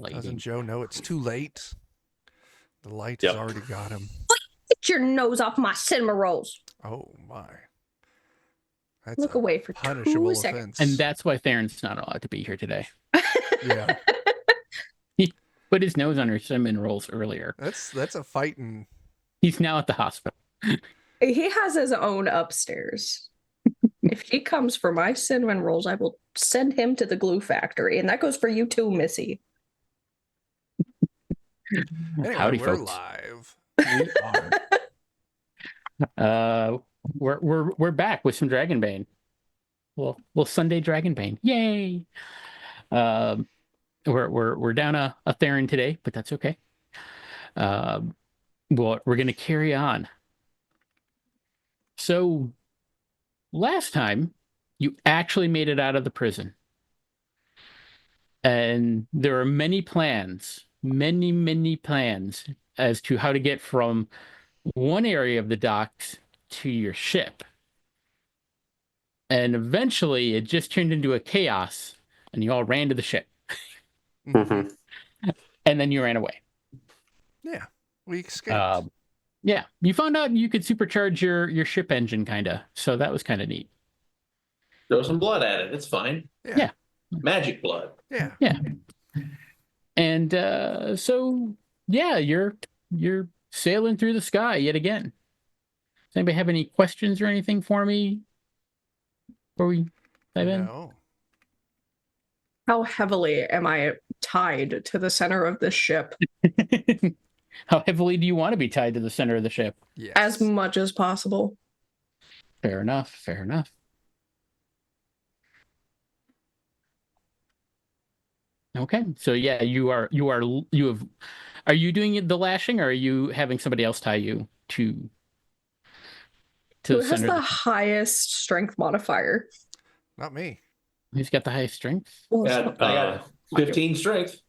Doesn't Joe know it's too late? The light Yep. has already got him. Get your nose off my cinema rolls. Oh my. That's Look a away for punishable 2 seconds. offense. And that's why Theron's not allowed to be here today. Yeah. He put his nose on her cinnamon rolls earlier. That's a fighting. He's now at the hospital. He has his own upstairs. If he comes for my cinnamon rolls, I will send him to the glue factory. And that goes for you too, Missy. Anyway, Howdy, we're folks. live. We are. We're back with some Dragon Bane. Well, Sunday Dragon Bane. Yay! We're down a Theron today, but that's okay. Well, we're gonna carry on. So last time you actually made it out of the prison. And there are many plans as to how to get from one area of the docks to your ship. And eventually it just turned into a chaos and you all ran to the ship. Mm-hmm. And then you ran away. Yeah, we escaped. Yeah, you found out you could supercharge your ship engine, kind of. So that was kind of neat. Throw some blood at it. It's fine. Yeah. Magic blood. Yeah. Yeah. And so, yeah, you're sailing through the sky yet again. Does anybody have any questions or anything for me before we dive in? No. How heavily am I tied to the center of this ship? How heavily do you want to be tied to the center of the ship? Yes. As much as possible. Fair enough. Fair enough. Okay, so yeah, are you doing the lashing, or are you having somebody else tie you to Who the has center? the highest strength modifier? Not me. Who's got the highest strength? Well, I got 15 strength.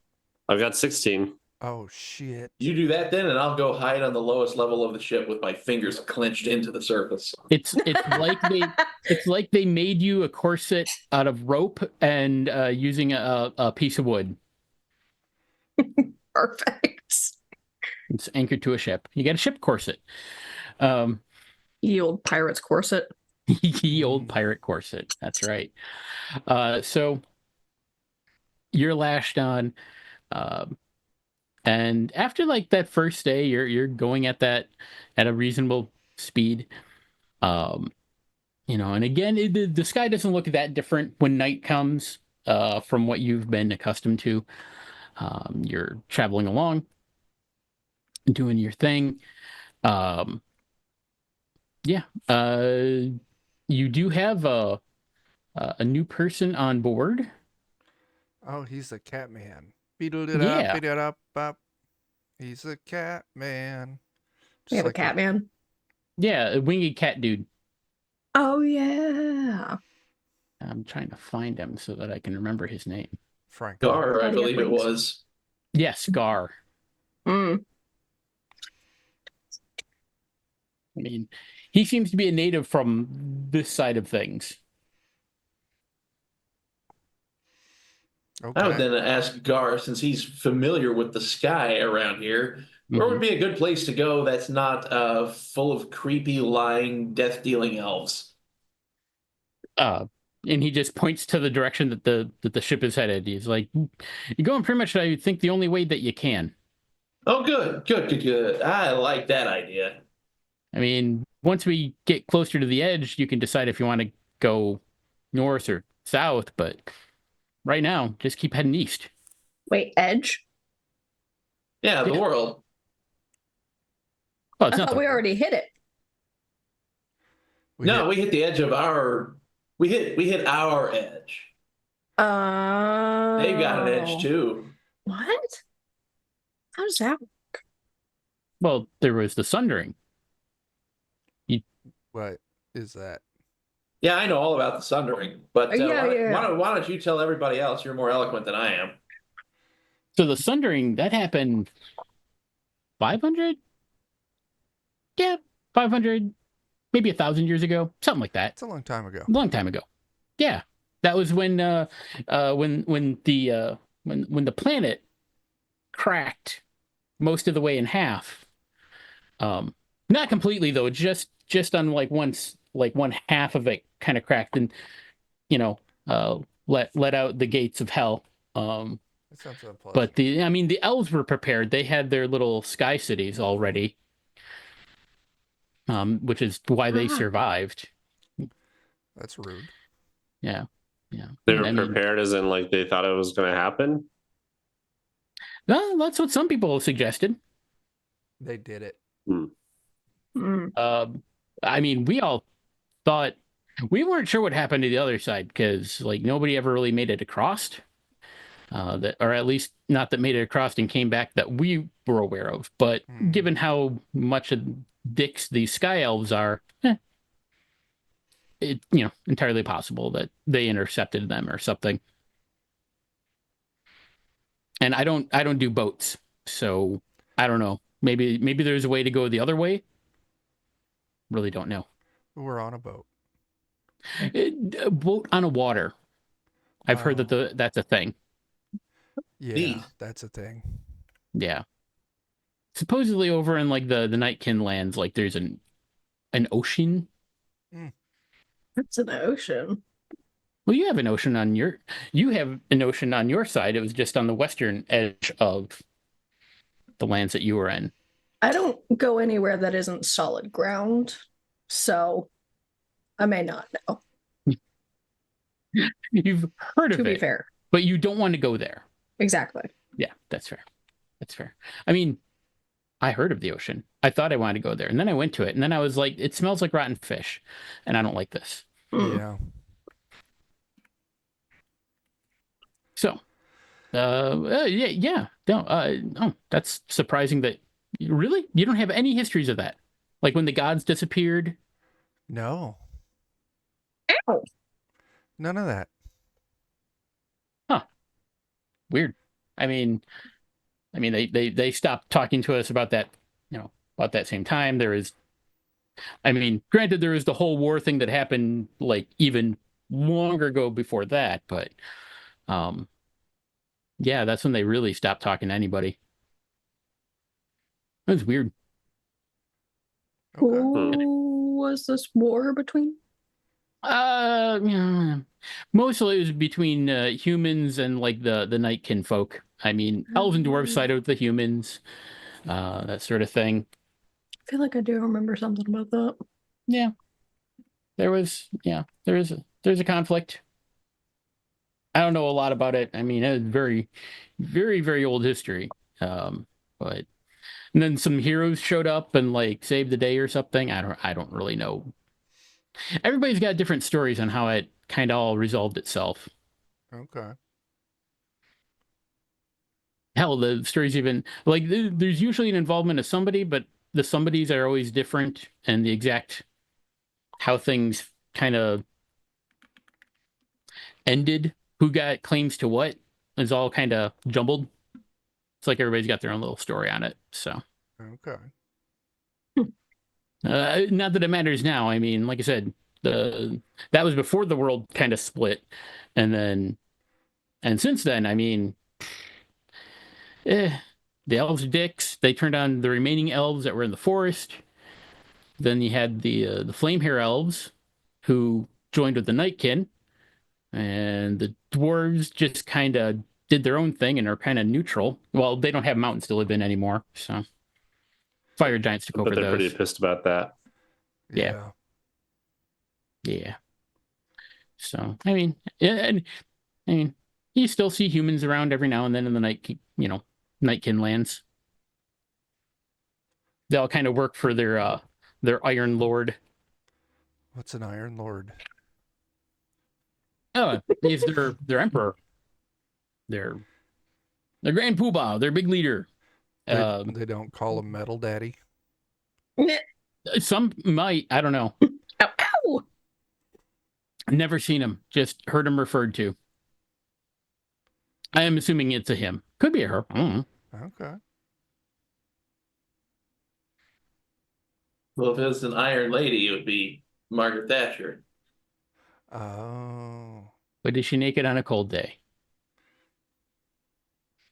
I've got 16. Oh shit. You do that then, and I'll go hide on the lowest level of the ship with my fingers clenched into the surface. It's like they made you a corset out of rope and using a piece of wood. Perfect. It's anchored to a ship. You got a ship corset. Ye old pirate's corset. Ye old pirate corset. That's right. So you're lashed on, and after like that first day, you're going at a reasonable speed. And again, the sky doesn't look that different when night comes from what you've been accustomed to. You're traveling along, doing your thing. You do have a new person on board. Oh, he's the cat man. Yeah. He's the cat man. We have a cat man. Yeah, a winged cat dude. Oh, yeah. I'm trying to find him so that I can remember his name. Frank. Gar, I Daddy believe it wings. was. Yes, Gar. Mm. I mean, he seems to be a native from this side of things. Okay. I would then ask Gar, since he's familiar with the sky around here, where would be a good place to go that's not full of creepy, lying, death-dealing elves? And he just points to the direction that the ship is headed. He's like, "You're going pretty much, I think, the only way that you can." Oh, good. I like that idea. I mean, once we get closer to the edge, you can decide if you want to go north or south, but right now, just keep heading east. Wait, Edge? Yeah, the world. Well, it's I not thought we already hit it. We hit the edge of our... We hit our edge. Oh. They've got an edge, too. What? How does that work? Well, there was the sundering. What is that? Yeah, I know all about the sundering, but Yeah. why don't you tell everybody else? You're more eloquent than I am. So the sundering, that happened 500? Yeah, 500, maybe 1,000 years ago, something like that. It's a long time ago. Long time ago. Yeah, that was when the planet cracked most of the way in half. Not completely though, just on like one half of it kind of cracked, and let out the gates of hell. That sounds unpleasant. But the elves were prepared. They had their little sky cities already, which is why they survived. That's rude. Yeah. They were prepared as in like they thought it was going to happen. Well, that's what some people have suggested. They did it. We all thought we weren't sure what happened to the other side because like nobody ever really made it across. Or at least not that made it across and came back that we were aware of. But given how much of dicks these sky elves are, it entirely possible that they intercepted them or something. And I don't do boats, so I don't know. Maybe there's a way to go the other way. Really don't know. We're on a boat. A boat on a water. I've heard that that's a thing. Yeah, Indeed. that's a thing. Yeah. Supposedly over in like the Nightkin lands, like there's an ocean. It's an ocean. Well, you have an ocean on your side. It was just on the western edge of the lands that you were in. I don't go anywhere that isn't solid ground, so I may not know. You've heard of it. To be fair. But you don't want to go there. Exactly. Yeah, that's fair. That's fair. I mean, I heard of the ocean. I thought I wanted to go there. And then I went to it. And then I was like, it smells like rotten fish. And I don't like this. Yeah. So, yeah. No, that's surprising that really you don't have any histories of that. Like when the gods disappeared. No. Ow. None of that. Huh. Weird. I mean, they stopped talking to us about that, about that same time. Granted, there was the whole war thing that happened like even longer ago before that, but yeah, that's when they really stopped talking to anybody. It was weird. Okay. Who was this war between? Mostly it was between humans and like the Nightkin folk. I mean, elves and dwarves sided with the humans, that sort of thing. I feel like I do remember something about that. Yeah, there's a conflict. I don't know a lot about it. I mean, it's very, very, very old history. But and then some heroes showed up and like saved the day or something. I don't really know. Everybody's got different stories on how it kind of all resolved itself. Okay. Hell, the stories even like there's usually an involvement of somebody, but the somebodies are always different, and the exact how things kind of ended, who got claims to what, is all kind of jumbled. It's like everybody's got their own little story on it. So, Okay. not that it matters now. I mean, like I said, that was before the world kind of split, and since then, I mean, the elves are dicks. They turned on the remaining elves that were in the forest. Then you had the flame hair elves, who joined with the Nightkin, and the dwarves just kind of did their own thing and are kind of neutral. Well, they don't have mountains to live in anymore, so fire giants took over But they're those. pretty pissed about that. Yeah. So I mean, you still see humans around every now and then in the Nightkin lands. They all kind of work for their Iron Lord. What's an Iron Lord? Oh, he's their emperor. Their Grand Poobah, their big leader. They don't call him Metal Daddy. Some might, I don't know. Ow, ow. Never seen him, just heard him referred to. I am assuming it's a him. Could be a her. I don't know. Okay. Well, if it was an Iron Lady, it would be Margaret Thatcher. Oh. But is she naked on a cold day?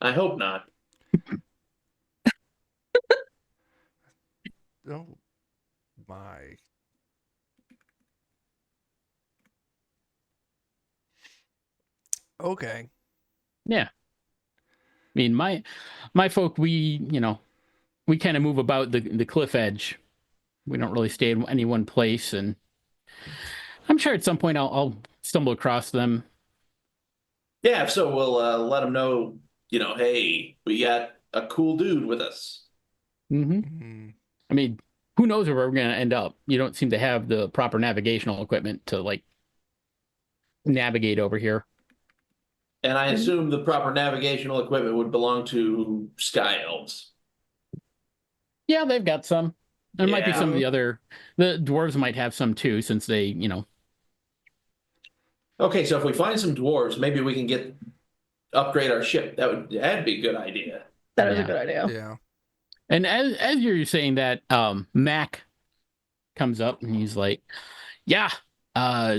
I hope not. Oh my. Okay. Yeah. I mean, my folk, we we kind of move about the cliff edge. We don't really stay in any one place, and I'm sure at some point I'll stumble across them. Yeah, if so, we'll let them know, hey, we got a cool dude with us. Mm-hmm. Mm, I mean, who knows where we're going to end up? You don't seem to have the proper navigational equipment to like navigate over here. And I assume the proper navigational equipment would belong to Sky Elves. Yeah, they've got some. There might be Yeah. some of the dwarves might have some too, since they, Okay, so if we find some dwarves, maybe we can upgrade our ship. That'd be a good idea. That is a Yeah. good idea. yeah. And as you're saying that, Mac comes up and he's like, "Yeah,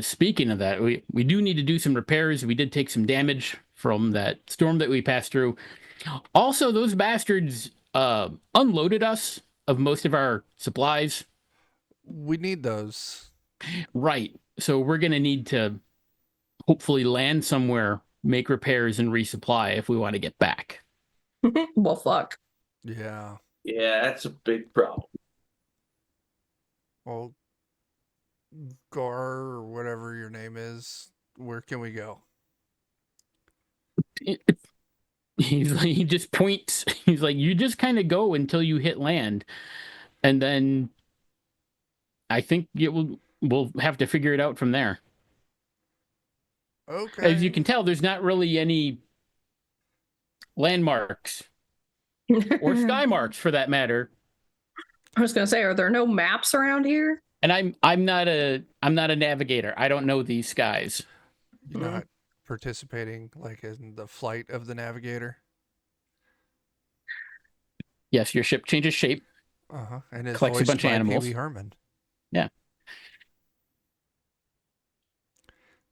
speaking of that, we do need to do some repairs. We did take some damage from that storm that we passed through. Also, those bastards unloaded us of most of our supplies. We need those. Right. So we're gonna need to hopefully land somewhere, make repairs, and resupply if we want to get back." Well, fuck. Yeah. Yeah, that's a big problem. Well, Gar or whatever your name is, where can we go? He's like, he just points. He's like, you just kind of go until you hit land, and then I think we'll have to figure it out from there. Okay. As you can tell, there's not really any landmarks or sky marks for that matter. I was gonna say, are there no maps around here? And I'm not a navigator. I don't know these skies. You're not participating like in the flight of the navigator? Yes, your ship changes shape. Uh-huh. And is Collects a voiced bunch of by animals. Pee-wee Herman. Yeah.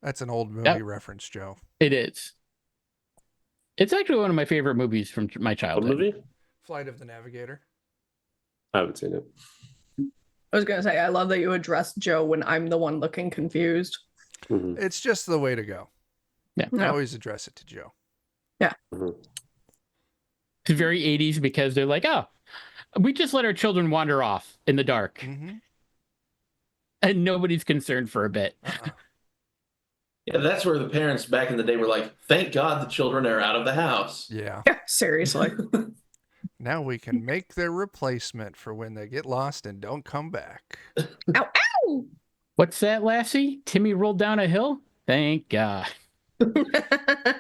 That's an old movie reference, Joe. It is. It's actually one of my favorite movies from my What childhood. movie? Flight of the Navigator. I haven't seen it. I was gonna say, I love that you addressed Joe when I'm the one looking confused. Mhm. It's just the way to go. Yeah. I No. always address it to Joe. Mhm. It's very 80s because they're like, oh, we just let our children wander off in the dark, Mm-hmm. and nobody's concerned for a bit. Uh-uh. Yeah, that's where the parents back in the day were like, thank God the children are out of the house. Yeah. Yeah, seriously. Now we can make their replacement for when they get lost and don't come back. Ow, ow! What's that, Lassie? Timmy rolled down a hill? Thank God. If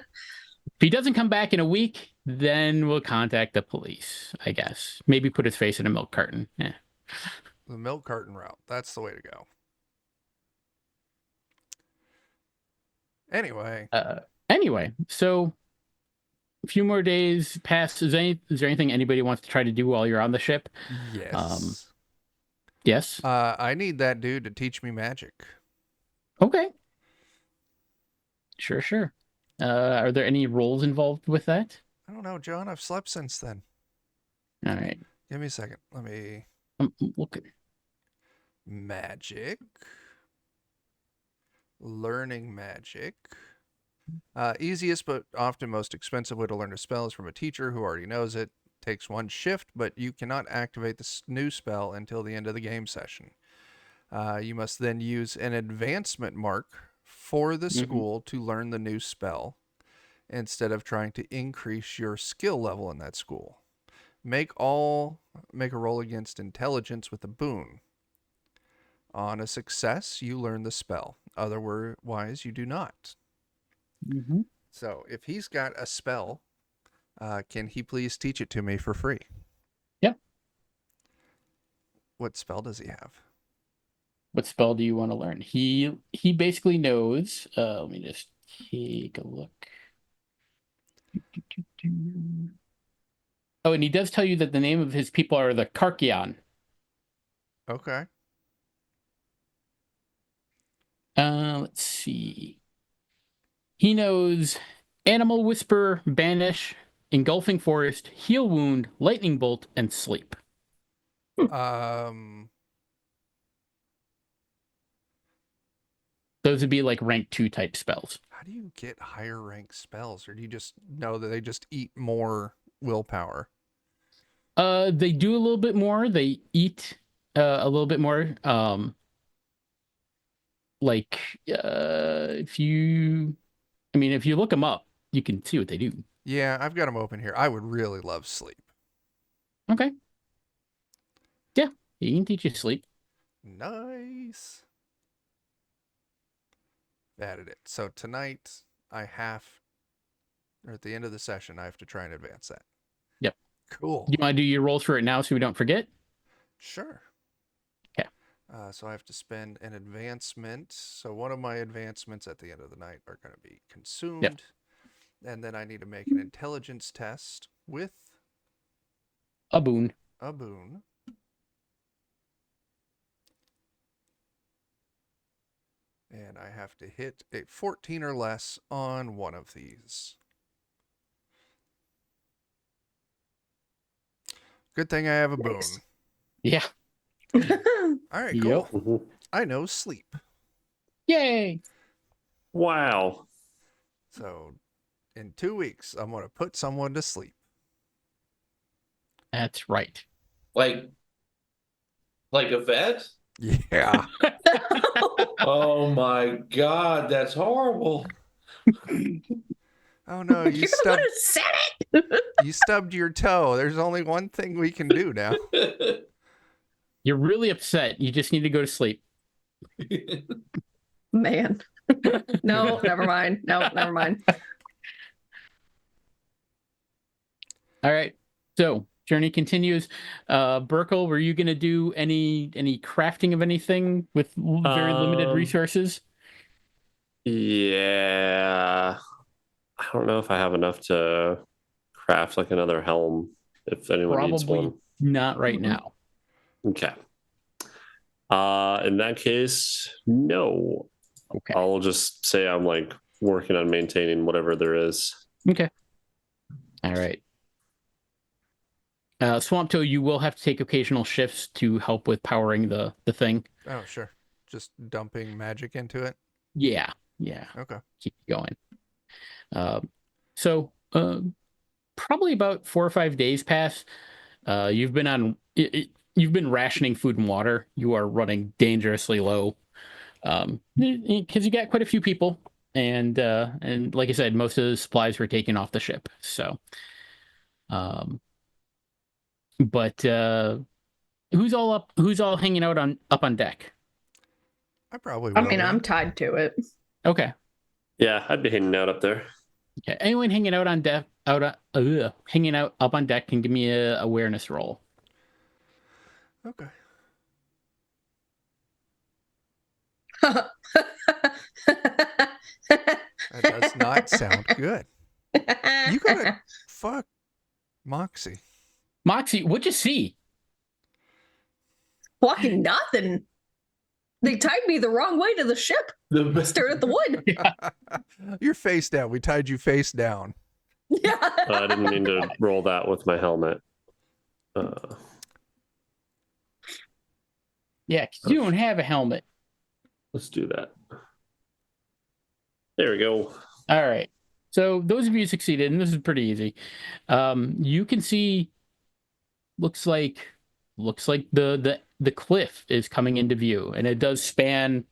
he doesn't come back in a week, then we'll contact the police, I guess. Maybe put his face in a milk carton. Yeah. The milk carton route. That's the way to go. Anyway. Anyway, so a few more days pass. Is there anything anybody wants to try to do while you're on the ship? Yes. Yes. I need that dude to teach me magic. Okay. Sure. Are there any roles involved with that? I don't know, John. I've slept since then. All right. Give me a second. Let me... Look. Magic. Learning magic. Easiest but often most expensive way to learn a spell is from a teacher who already knows it. Takes one shift, but you cannot activate the new spell until the end of the game session. You must then use an advancement mark for the school to learn the new spell instead of trying to increase your skill level in that school. Make a roll against intelligence with a boon. On a success, you learn the spell. Otherwise, you do not. Mm-hmm. So if he's got a spell, can he please teach it to me for free? Yep. What spell does he have? What spell do you want to learn? He basically knows. Let me just take a look. Oh, and he does tell you that the name of his people are the Karkion. Okay. Let's see. He knows Animal Whisper, Banish, Engulfing Forest, Heal Wound, Lightning Bolt, and Sleep. Those would be like rank 2 type spells. How do you get higher rank spells, or do you just know that they just eat more willpower? They do a little bit more. They eat a little bit more. If you look them up, you can see what they do. Yeah, I've got them open here. I would really love sleep. Okay. Yeah, you can teach you sleep. Nice. Added it. So tonight or at the end of the session, I have to try and advance that. Yep. Cool. You want to do your rolls for it now so we don't forget? Sure. Okay. So I have to spend an advancement. So one of my advancements at the end of the night are going to be consumed. Yep. And then I need to make an intelligence test with A boon. a boon. And I have to hit a 14 or less on one of these. Good thing I have a boon. Nice. Yeah. All right, cool. Yep. Mhm. I know sleep. Yay. Wow. So in 2 weeks, I'm going to put someone to sleep. That's right. Like a vet? Yeah. Oh my God, that's horrible. Oh no, you You're the one who said it. you stubbed your toe. There's only one thing we can do now. You're really upset. You just need to go to sleep. Man. No, never mind. No, never mind. All right. So journey continues. Burkle, were you gonna do any crafting of anything with very limited resources? Yeah. I don't know if I have enough to craft like another helm if anyone needs Probably one. not right Mhm. now. Okay. In that case, no. Okay. I'll just say I'm like working on maintaining whatever there is. Okay. All right. Swamp Toe, you will have to take occasional shifts to help with powering the thing. Oh, sure. Just dumping magic into it. Yeah. Yeah. Okay. Keep going. So probably about 4 or 5 days pass. You've been you've been rationing food and water. You are running dangerously low. Because you got quite a few people, and like I said, most of the supplies were taken off the ship. So, but who's all hanging out up on deck? I probably I will. mean, be. I'm tied to it. Okay. Yeah, I'd be hanging out up there. Okay. Anyone hanging out on deck hanging out up on deck can give me a awareness roll. Okay. That does not sound good. You gotta fuck Moxie. Moxie, what'd you see? Fucking nothing. They tied me the wrong way to the ship. Stared at the wood. You're face down. We tied you face down. Yeah. I didn't mean to roll that with my helmet. Yeah, 'cause you don't have a helmet. Let's do that. There we go. All right. So those of you who succeeded, and this is pretty easy. You can see. Looks like the cliff is coming into view, and it does span,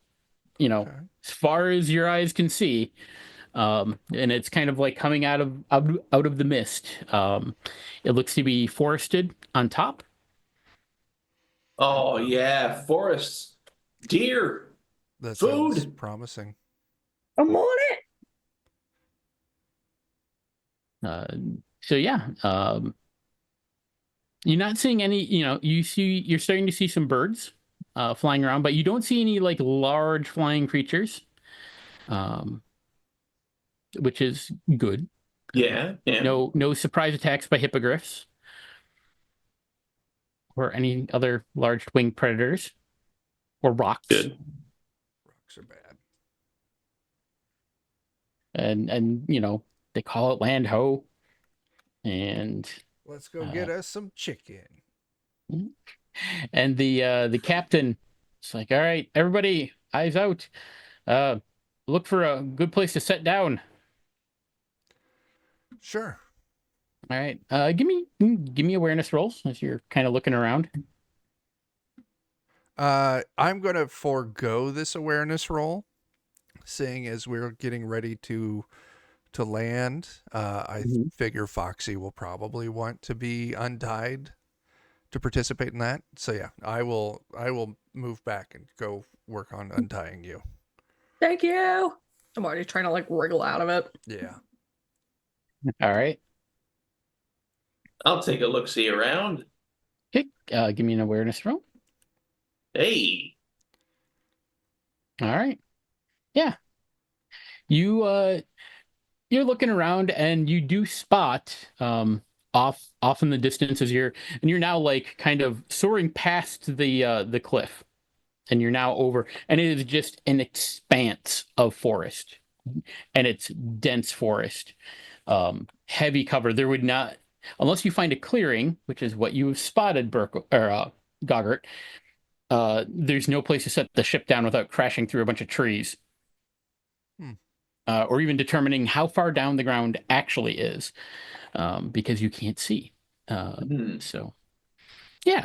Okay. as far as your eyes can see. And it's kind of like coming out of the mist. It looks to be forested on top. Oh yeah, forests, deer. That Food. sounds promising. I'm on it. So yeah, you're not seeing any. You're starting to see some birds flying around, but you don't see any like large flying creatures, which is good. Yeah. No surprise attacks by hippogriffs or any other large winged predators or rocks. Good. Rocks are bad. And they call it land ho. And Let's go get us some chicken. And the captain is like, all right, everybody, eyes out. Look for a good place to set down. Sure. All right. Give me awareness rolls as you're kind of looking around. I'm going to forego this awareness roll, seeing as we're getting ready to land. I Mhm. figure Foxy will probably want to be untied to participate in that. So yeah, I will move back and go work on untying you. Thank you. I'm already trying to like wriggle out of it. Yeah. All right. I'll take a look-see around. Okay. Give me an awareness roll. Hey, All right. Yeah. You you're looking around and you do spot off in the distance as you're now like kind of soaring past the cliff, and you're now over, and it is just an expanse of forest, and it's dense forest, heavy cover. There would not, unless you find a clearing, which is what you've spotted, Burke or Goggart. There's no place to set the ship down without crashing through a bunch of trees. Hmm. Or even determining how far down the ground actually is, because you can't see. So, yeah.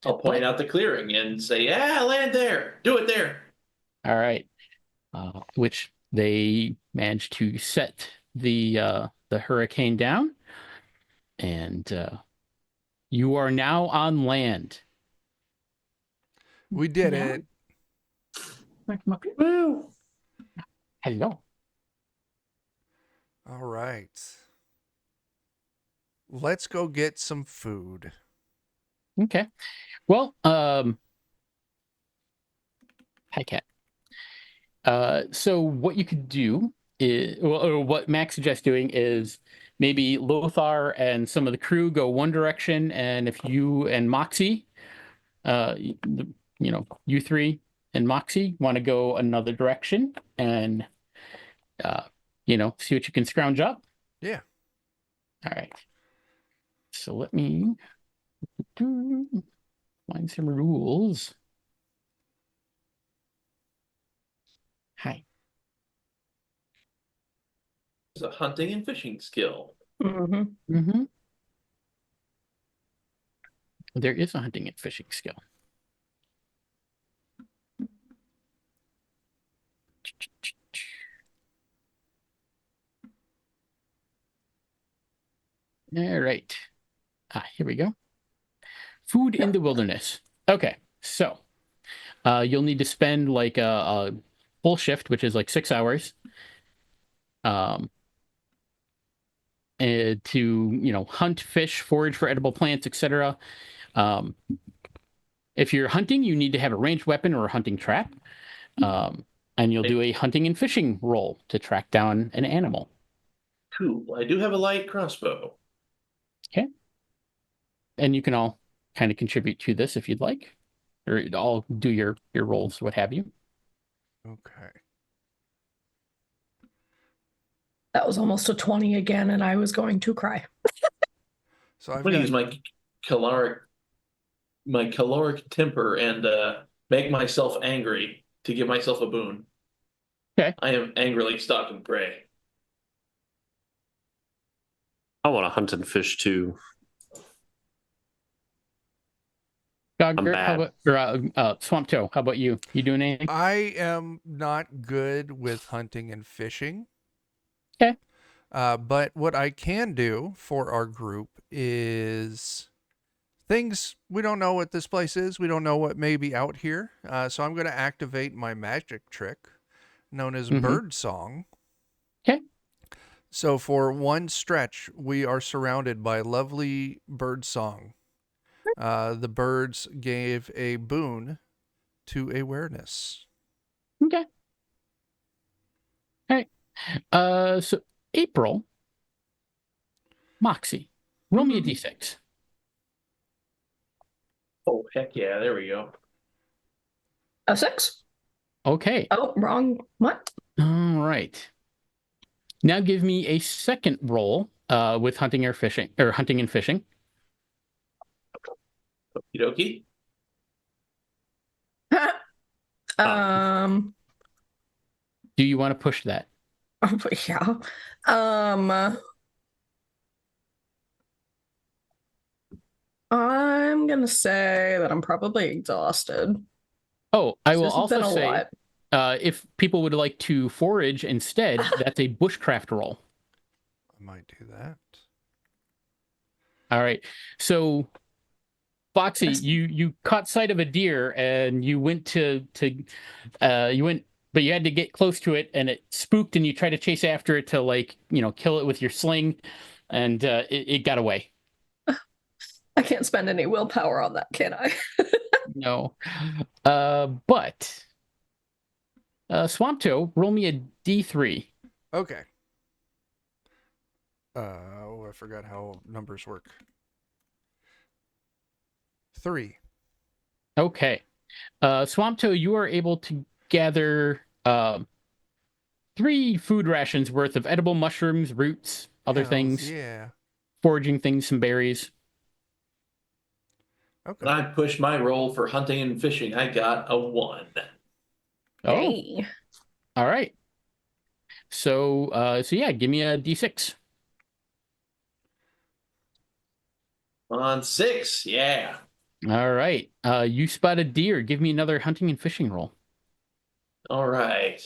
I'll point out the clearing and say, "Yeah, land there. Do it there." All right. Which they managed to set the hurricane down, and you are now on land. We did Yeah. it. Woo! Hello. All right. Let's go get some food. Okay. Well, hi, Cat. So what you could do is, or what Max suggests doing is maybe Lothar and some of the crew go one direction, and if you and Moxie, you you three and Moxie want to go another direction, and see what you can scrounge up. Yeah. All right. So let me find some rules. Hi. It's a hunting and fishing skill. Mm-hmm. Mm-hmm. There is a hunting and fishing skill. All right. Here we go. Food in the wilderness. Okay, so you'll need to spend like a full shift, which is like 6 hours, to hunt, fish, forage for edible plants, etc. Um, if you're hunting, you need to have a ranged weapon or a hunting trap, and you'll do a hunting and fishing roll to track down an animal. Cool. I do have a light crossbow. Okay, and you can all kind of contribute to this if you'd like, or all do your rolls, what have you. Okay. That was almost a 20 again, and I was going to cry. So I'm I've gonna got use my caloric temper and make myself angry to give myself a boon. Okay. I am angrily stalking prey. I want to hunt and fish too. Goggert, how bad. about Swamp Toe? How about you? You doing anything? I am not good with hunting and fishing. Okay. But what I can do for our group is things we don't know what this place is. We don't know what may be out here. So I'm going to activate my magic trick known as bird song. Okay. So for one stretch, we are surrounded by lovely bird song. The birds gave a boon to awareness. Okay. All right. So April, Moxie, roll me a d6. Oh, heck yeah. There we go. A 6? Okay. Oh, wrong. What? All right. Now give me a second roll with hunting and fishing. Okie dokie. Do you want to push that? Yeah. I'm gonna say that I'm probably exhausted. Oh, I This will hasn't also been a say, lot. if people would like to forage instead, that's a bushcraft roll. I might do that. All right. So, Foxy, Yes. you caught sight of a deer and you went but you had to get close to it and it spooked and you tried to chase after it to kill it with your sling, and it got away. I can't spend any willpower on that, can I? No. But Swampto, roll me a D3. Okay. I forgot how numbers work. 3. Okay. Swampto, you are able to gather 3 food rations worth of edible mushrooms, roots, other Hells things, yeah. foraging things, some berries. Okay. When I push my roll for hunting and fishing, I got a 1. Oh, Hey. all right. So yeah, give me a D6. On 6, yeah. All right. You spot a deer. Give me another hunting and fishing roll. All right.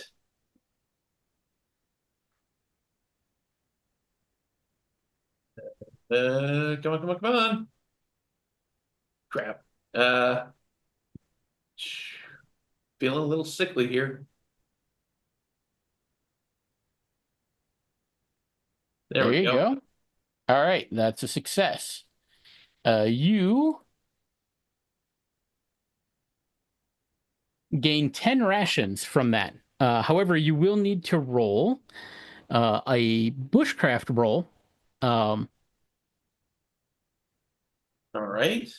Come on, come on, come on. Crap. Feeling a little sickly here. There There we you go. go. All right, that's a success. You gain 10 rations from that. However, you will need to roll a bushcraft roll. All right.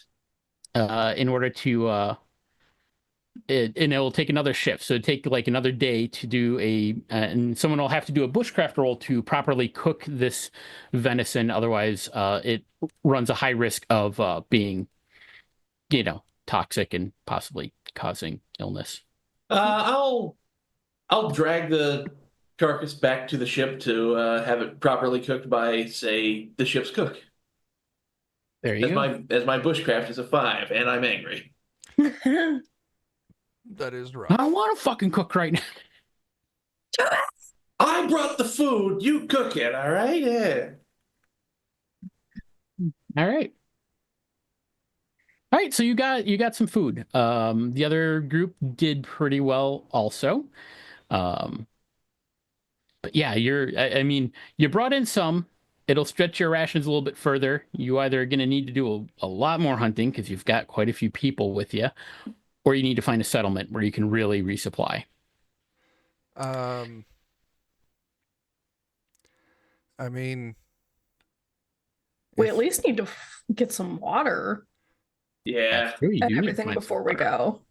In order to and it will take another shift, so it'd take like another day to do and someone will have to do a bushcraft roll to properly cook this venison. Otherwise it runs a high risk of being toxic and possibly causing illness. I'll drag the carcass back to the ship to have it properly cooked by, say, the ship's cook. There you As go. my bushcraft is a 5, and I'm angry. That is I rough. don't want to fucking cook right now. I brought the food. You cook it. All right. Yeah. All right. All right, so you got some food. The other group did pretty well also. But yeah, I mean, you brought in some. It'll stretch your rations a little bit further. You either are going to need to do a lot more hunting because you've got quite a few people with you, or you need to find a settlement where you can really resupply. I mean, We if- at least need to get some water Yeah. That's true. You and do need to everything find before some we water. go.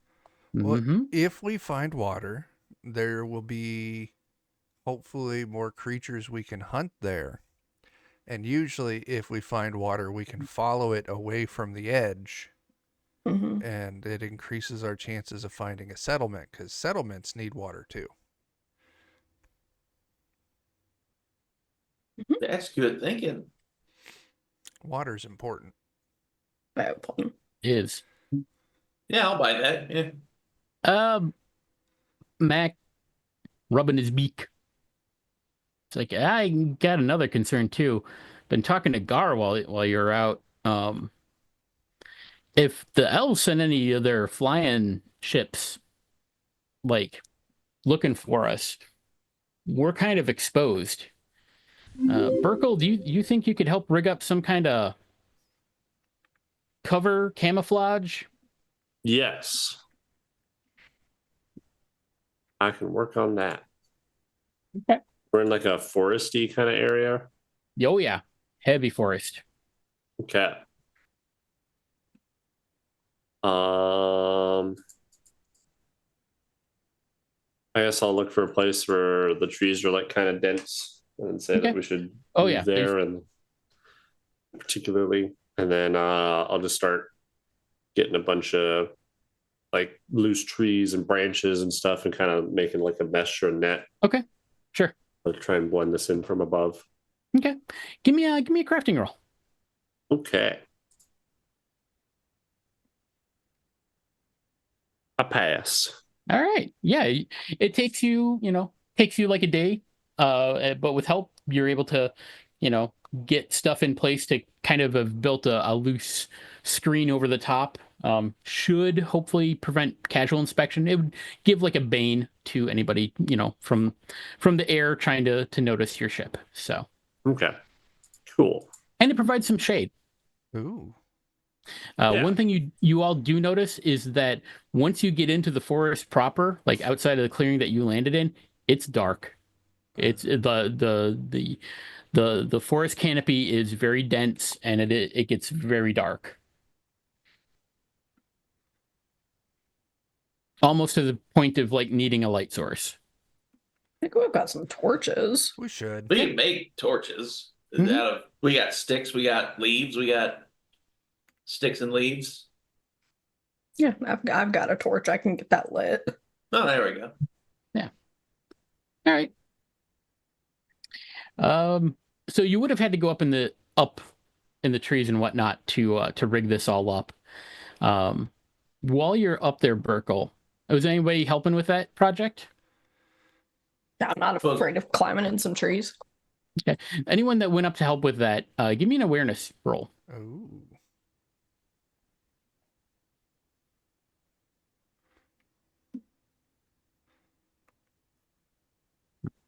well, Mm-hmm. if we find water, there will be hopefully more creatures we can hunt there. And usually, if we find water, we can follow it away from the edge, Hmm. and it increases our chances of finding a settlement because settlements need water too. That's good thinking. Water's important. Is Yeah, I'll buy that. Yeah. Mac rubbing his beak. It's like I got another concern too. Been talking to Gar while you're out. If the elves send any of their flying ships, like looking for us, we're kind of exposed. Burkle, do you think you could help rig up some kind of cover camouflage? Yes. I can work on that. Okay. We're in like a foresty kind of area. Oh yeah, heavy forest. Okay. I guess I'll look for a place where the trees are like kind of dense and say Okay. that we should Oh move yeah, there, and particularly, and then I'll just start getting a bunch of like loose trees and branches and stuff, and kind of making like a mesh or a net. Okay, sure. I'll try and blend this in from above. Okay, give me a crafting roll. Okay. I pass. All right. Yeah, it takes you like a day, but with help, you're able to, get stuff in place to kind of have built a loose screen over the top. Should hopefully prevent casual inspection. It would give like a bane to anybody, from the air trying to notice your ship. So, Okay. Cool. and it provides some shade. Ooh. Yeah. One thing you all do notice is that once you get into the forest proper, like outside of the clearing that you landed in, it's dark. It's the forest canopy is very dense, and it gets very dark, almost to the point of like needing a light source. I think we've got some torches. We should. We can make torches Mhm. out of. We got sticks. We got leaves. We got sticks and leaves. Yeah, I've got a torch. I can get that lit. Oh, there we go. All right. So you would have had to go up in the trees and whatnot to rig this all up. While you're up there, Burkle, was anybody helping with that project? Yeah, I'm not afraid of climbing in some trees. Okay. Anyone that went up to help with that, give me an awareness roll. Ooh.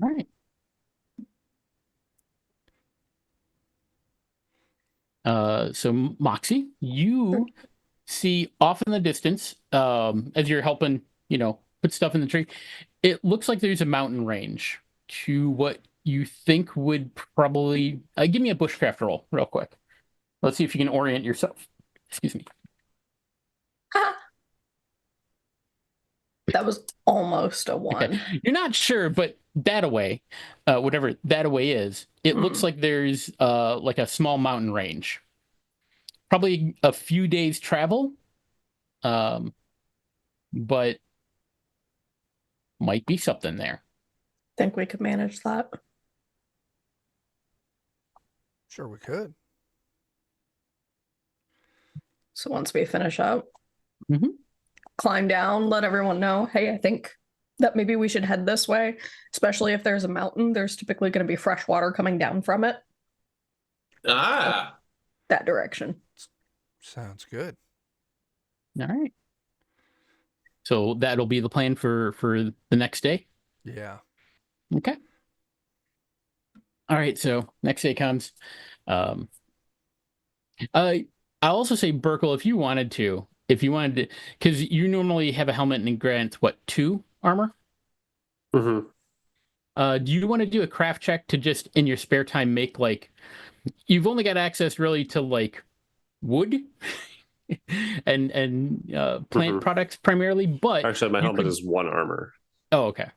All right. So Moxie, you see off in the distance, as you're helping, put stuff in the tree, it looks like there's a mountain range to what you think would probably give me a bushcraft roll real quick. Let's see if you can orient yourself. Excuse me. That was almost a one. Okay. You're not sure, but that away, whatever that away is, it looks like there's like a small mountain range. Probably a few days travel, but might be something there. Think we could manage that. Sure, we could. So once we finish up, Mhm. climb down, let everyone know, hey, I think that maybe we should head this way, especially if there's a mountain. There's typically going to be fresh water coming down from it. Ah, That direction. Sounds good. All right. So that'll be the plan for the next day. Yeah. Okay. All right. So next day comes. I'll also say, Burkle, if you wanted to, because you normally have a helmet and grant what, 2 armor? Mm-hmm. Do you want to do a craft check to just in your spare time make like, you've only got access really to like wood and plant products primarily, but Actually, my helmet is 1 armor. Oh, okay.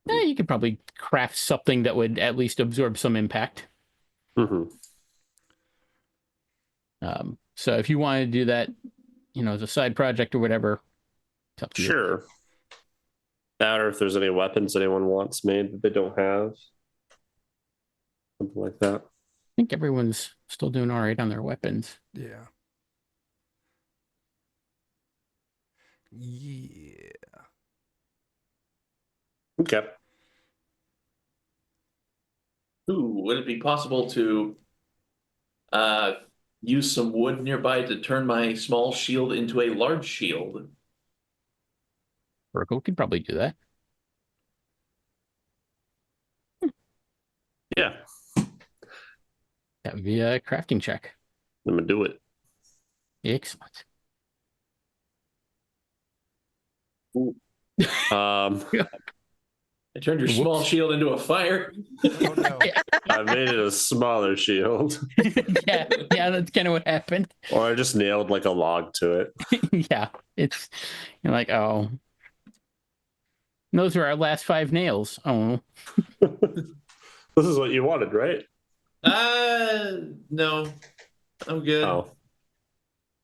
You could probably craft something that would at least absorb some impact. Mm-hmm. So if you wanted to do that, as a side project or whatever, it's up to you. Sure. That, or if there's any weapons anyone wants made that they don't have. Something like that. I think everyone's still doing all right on their weapons. Yeah. Yeah. Okay. ooh, would it be possible to use some wood nearby to turn my small shield into a large shield? Burkle could probably do that. Yeah. That would be a crafting check. I'm gonna do it. Excellent. Um, I turned your small shield into a fire. Oh no. I made it a smaller shield, yeah, that's kind of what happened. or I just nailed like a log to it. Yeah, you're like, oh, those are our last 5 nails. Oh, This is what you wanted, right? No, I'm good. Oh.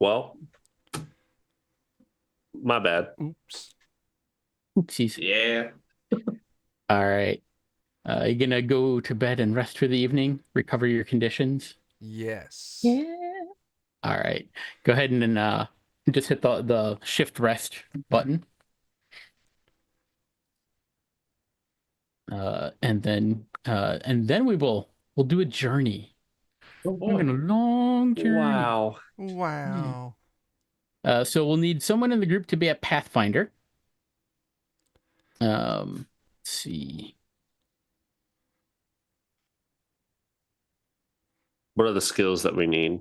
Well, My bad. Oops. Oopsies. Yeah. All right. You gonna go to bed and rest for the evening? Recover your conditions? Yes. Yeah. All right. Go ahead and just hit the shift rest button. And then we'll do a journey. Oh We're on a boy. long journey. Wow. Wow. So we'll need someone in the group to be a pathfinder. Let's see. What are the skills that we need?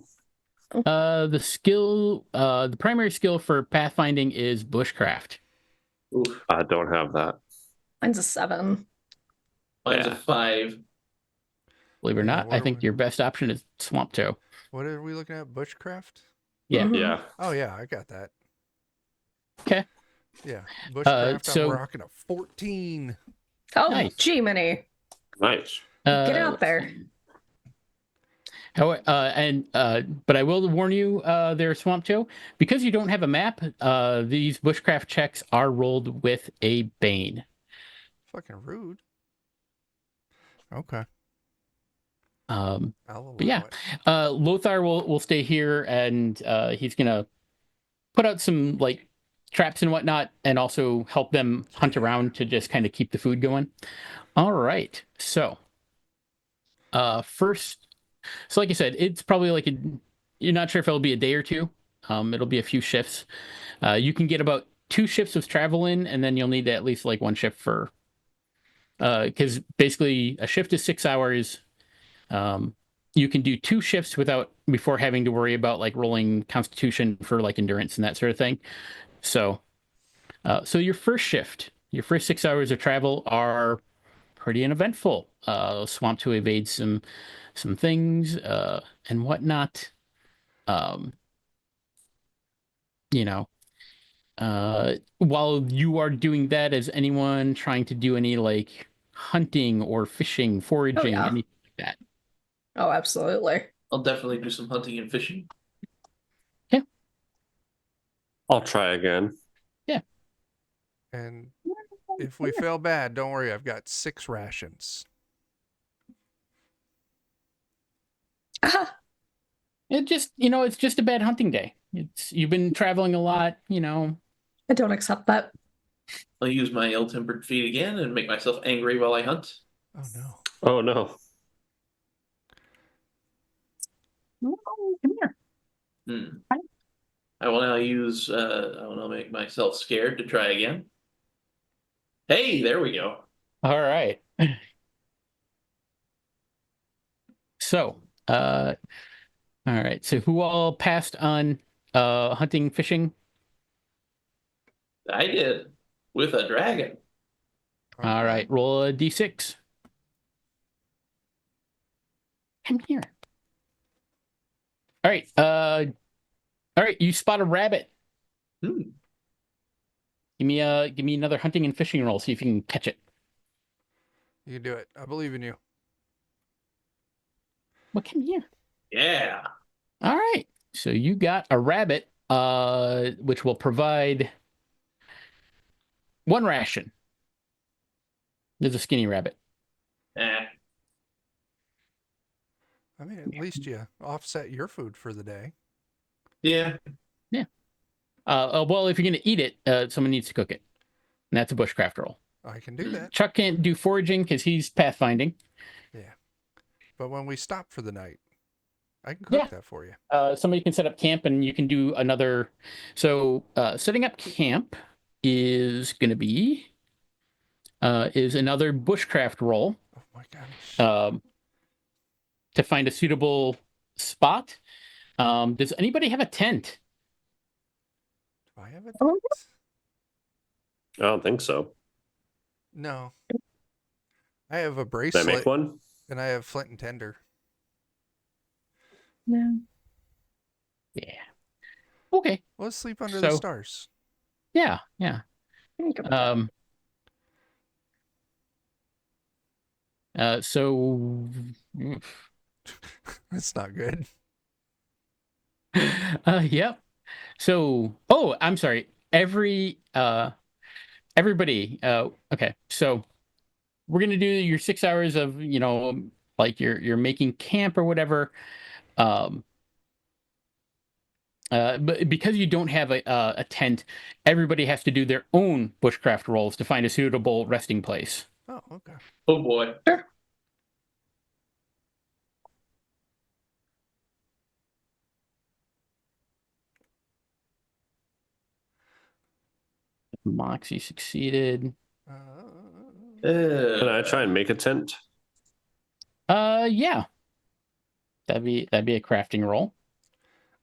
The primary skill for pathfinding is bushcraft. Oof. I don't have that. Mine's a 7. Mine's Yeah. a 5. Believe it or Yeah, not, what I are think we- your best option is swamp toe. What are we looking at? Bushcraft? Yeah. Mhm. Yeah. Oh yeah, I got that. Okay. Yeah. Bushcraft, so- I'm rocking a 14. Oh, Nice. Gemini. Nice. Get out there. But I will warn you, there, Swamp Joe, because you don't have a map. These bushcraft checks are rolled with a Bane. Fucking rude. Okay. Um, I'll allow but yeah, it. Lothar will stay here, and he's gonna put out some like traps and whatnot, and also help them hunt around to just kind of keep the food going. All right, so first. So, like I said, it's probably you're not sure if it'll be a day or two. It'll be a few shifts. You can get about 2 shifts of travel in, and then you'll need at least like 1 shift for, because basically a shift is 6 hours. You can do 2 shifts before having to worry about like rolling Constitution for like endurance and that sort of thing. So, so your first shift, your first 6 hours of travel are pretty uneventful. Swamp to evade some things and whatnot. Um, you know, while you are doing that, is anyone trying to do any like hunting or fishing, foraging, yeah. anything like that? Oh, absolutely. I'll definitely do some hunting and fishing. I'll try again. And if we fail bad, don't worry, I've got 6 rations. Ah, It's just a bad hunting day. You've been traveling a lot, I don't accept that. I'll use my ill-tempered feet again and make myself angry while I hunt. Oh no. Oh no. Come here. Hmm. I will now use. I will now make myself scared to try again. Hey, there we go. All right. So, all right. So who all passed on hunting, fishing? I did with a dragon. All right. Roll a d6. Come here. All right. All right. You spot a rabbit. Hmm. Give me another hunting and fishing roll. See if you can catch it. You can do it. I believe in you. Well, come here. Yeah. All right. So you got a rabbit, which will provide 1 ration. There's a skinny rabbit. Eh. I mean, at least you offset your food for the day. Yeah. Well, if you're gonna eat it, someone needs to cook it, and that's a bushcraft roll. I can do that. Chuck can't do foraging because he's pathfinding. But when we stop for the night, I can cook Yeah. that for you. Somebody can set up camp, and you can do another. So setting up camp is gonna be is another bushcraft roll Oh my gosh. to find a suitable spot. Does anybody have a tent? Do I have it? Oh. I don't think so. No. I have a Did I bracelet make one? and I have flint and tinder. No. Yeah. Okay. Let's sleep under the So- stars. Yeah. Think about So That's not good. yep. So I'm sorry. everybody. Okay, so we're gonna do your 6 hours of like you're making camp or whatever. But because you don't have a tent, everybody has to do their own bushcraft rolls to find a suitable resting place. Oh, okay. Oh boy. Sure. Moxie succeeded. Can I try and make a tent? Yeah. That'd be a crafting roll.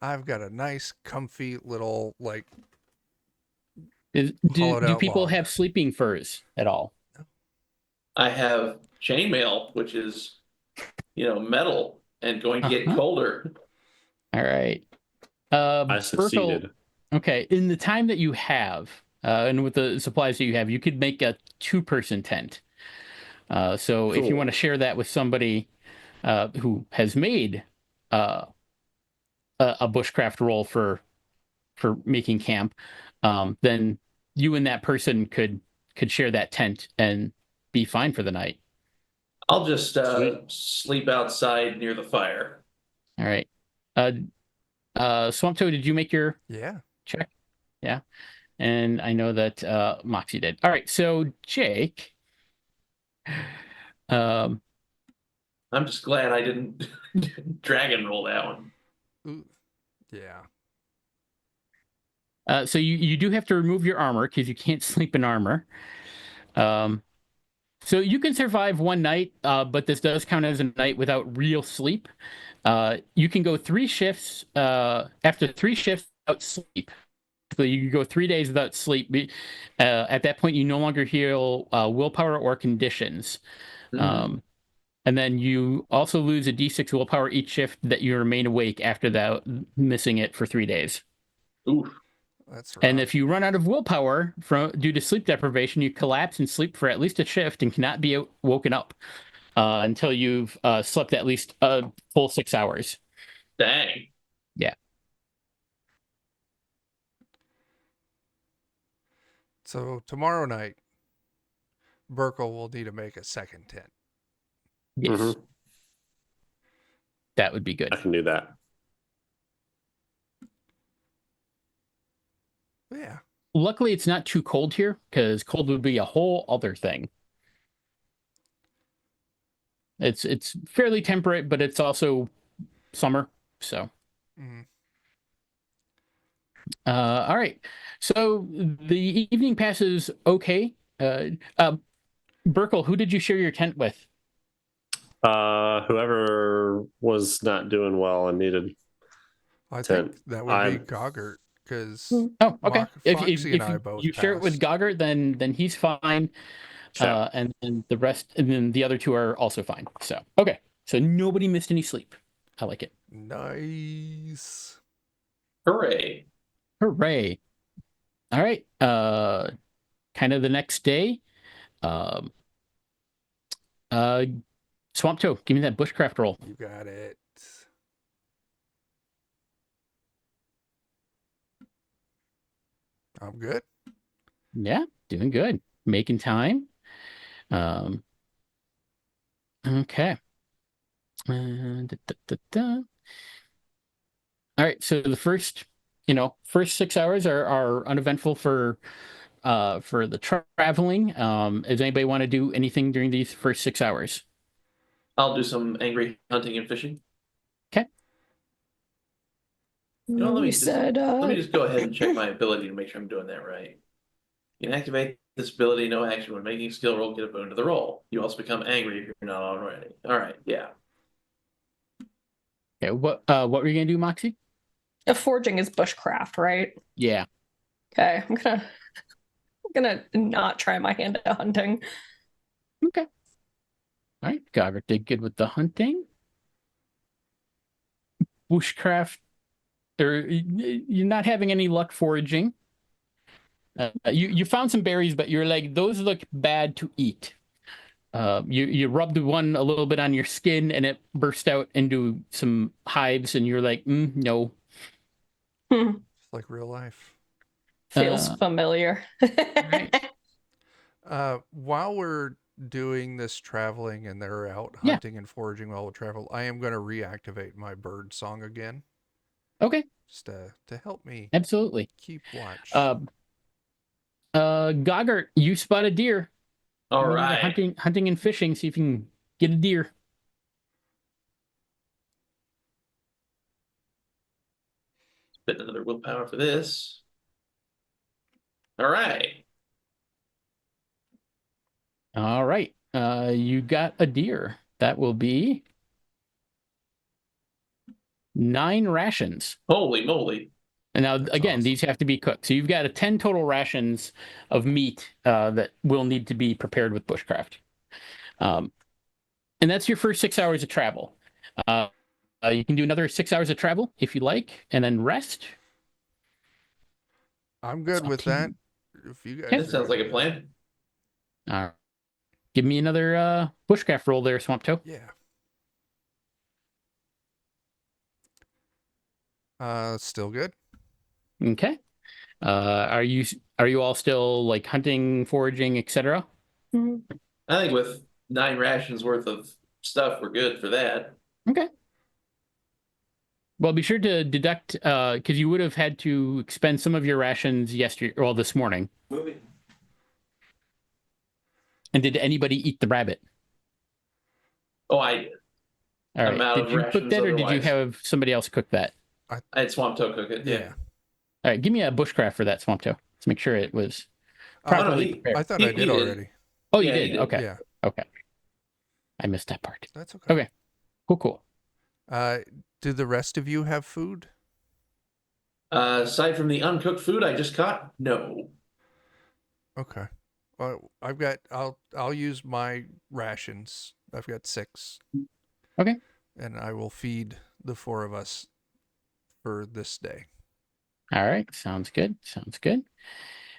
I've got a nice, comfy little like Do hollowed out people log. have sleeping furs at all? I have chainmail, which is, metal and going to get Uh-huh. colder. All right. I succeeded. Berkel, okay, in the time that you have, and with the supplies that you have, you could make a 2-person tent. So if you Cool. want to share that with somebody who has made a bushcraft roll for making camp, then you and that person could share that tent and be fine for the night. I'll just Sweet. sleep outside near the fire. All right. Swamptoe, did you make your Yeah. check? Yeah. And I know that Moxie did. All right. So Jake, I'm just glad I didn't dragon roll that one. Ooh. Yeah. so you do have to remove your armor because you can't sleep in armor. So you can survive one night, but this does count as a night without real sleep. You can go 3 shifts. After 3 shifts without sleep, so you can go 3 days without sleep. At that point, you no longer heal willpower or conditions. And then you also lose a d6 willpower each shift that you remain awake after that, missing it for 3 days. Oof. That's rough. And if you run out of willpower due to sleep deprivation, you collapse and sleep for at least a shift and cannot be woken up until you've slept at least a full 6 hours. Dang. Yeah. So tomorrow night, Burkle will need to make a second tent. Yes. Mhm. That would be good. I can do that. Yeah. Luckily, it's not too cold here because cold would be a whole other thing. It's fairly temperate, but it's also summer. So, Mhm. all right. So the evening passes okay. Burkle, who did you share your tent with? Whoever was not doing well and needed. I Tent. think that would be I'm- Goggart because Oh, okay. Foxy and I If both you share it with passed. Goggart, then he's fine. Check. And the rest, and then the other 2 are also fine. So, okay. So nobody missed any sleep. I like it. Nice. Hooray. Hooray. All right. Kind of the next day. Swamptoe, give me that bushcraft roll. You got it. I'm good. Yeah, doing good. Making time. Okay. All right. So the first 6 hours are uneventful for the traveling. Does anybody want to do anything during these first 6 hours? I'll do some angry hunting and fishing. Okay. Let me said, just go ahead and check my ability to make sure I'm doing that right. You can activate this ability, no action when making a skill roll, get a boon to the roll. You also become angry if you're not already. All right, yeah. Okay. What were you gonna do, Moxie? forging is bushcraft, right? Yeah. Okay, I'm gonna not try my hand at hunting. Okay. All right. Goggart did good with the hunting. Bushcraft, or you're not having any luck foraging. You found some berries, but you're like, those look bad to eat. You rubbed one a little bit on your skin, and it burst out into some hives, and you're like, no. It's like real life. Feels familiar. right. While we're doing this traveling and they're out Yeah. hunting and foraging while we travel, I am going to reactivate my bird song again, Okay, just to help me absolutely. keep watch. Goggart, you spot a deer. All Give me another right. hunting and fishing. See if you can get a deer. Spend another willpower for this. All right. All right. You got a deer. That will be 9 rations. Holy moly. And now, That's again, awesome. these have to be cooked. So you've got a 10 total rations of meat that will need to be prepared with bushcraft. And that's your first 6 hours of travel. You can do another 6 hours of travel if you like, and then rest. I'm good up with to that. you. If you guys Okay. are That sounds good like a with plan. Give me another bushcraft roll there, Swamp Toe. it. Yeah. Still good. Okay. Are you all still like hunting, foraging, etc.? Mhm. I think with 9 rations worth of stuff, we're good for that. Okay. Well, be sure to deduct because you would have had to expend some of your rations this morning. Movie. And did anybody eat the rabbit? Oh, I All I'm right. out Did of you cook rations that, or did you otherwise. have somebody else cook that? I had Swamp Toe cook it. Yeah. All right. Give me a bushcraft for that, Swamp Toe. Let's make sure it was Oh, no, properly he, prepared. I thought he, I he did did. already. Oh, you Yeah, he did? did. Okay. Yeah. Okay. I missed that part. That's okay. Okay. Cool. Do the rest of you have food? Aside from the uncooked food I just caught, no. Okay. I'll use my rations. I've got 6. Okay. And I will feed the 4 of us for this day. All right. Sounds good.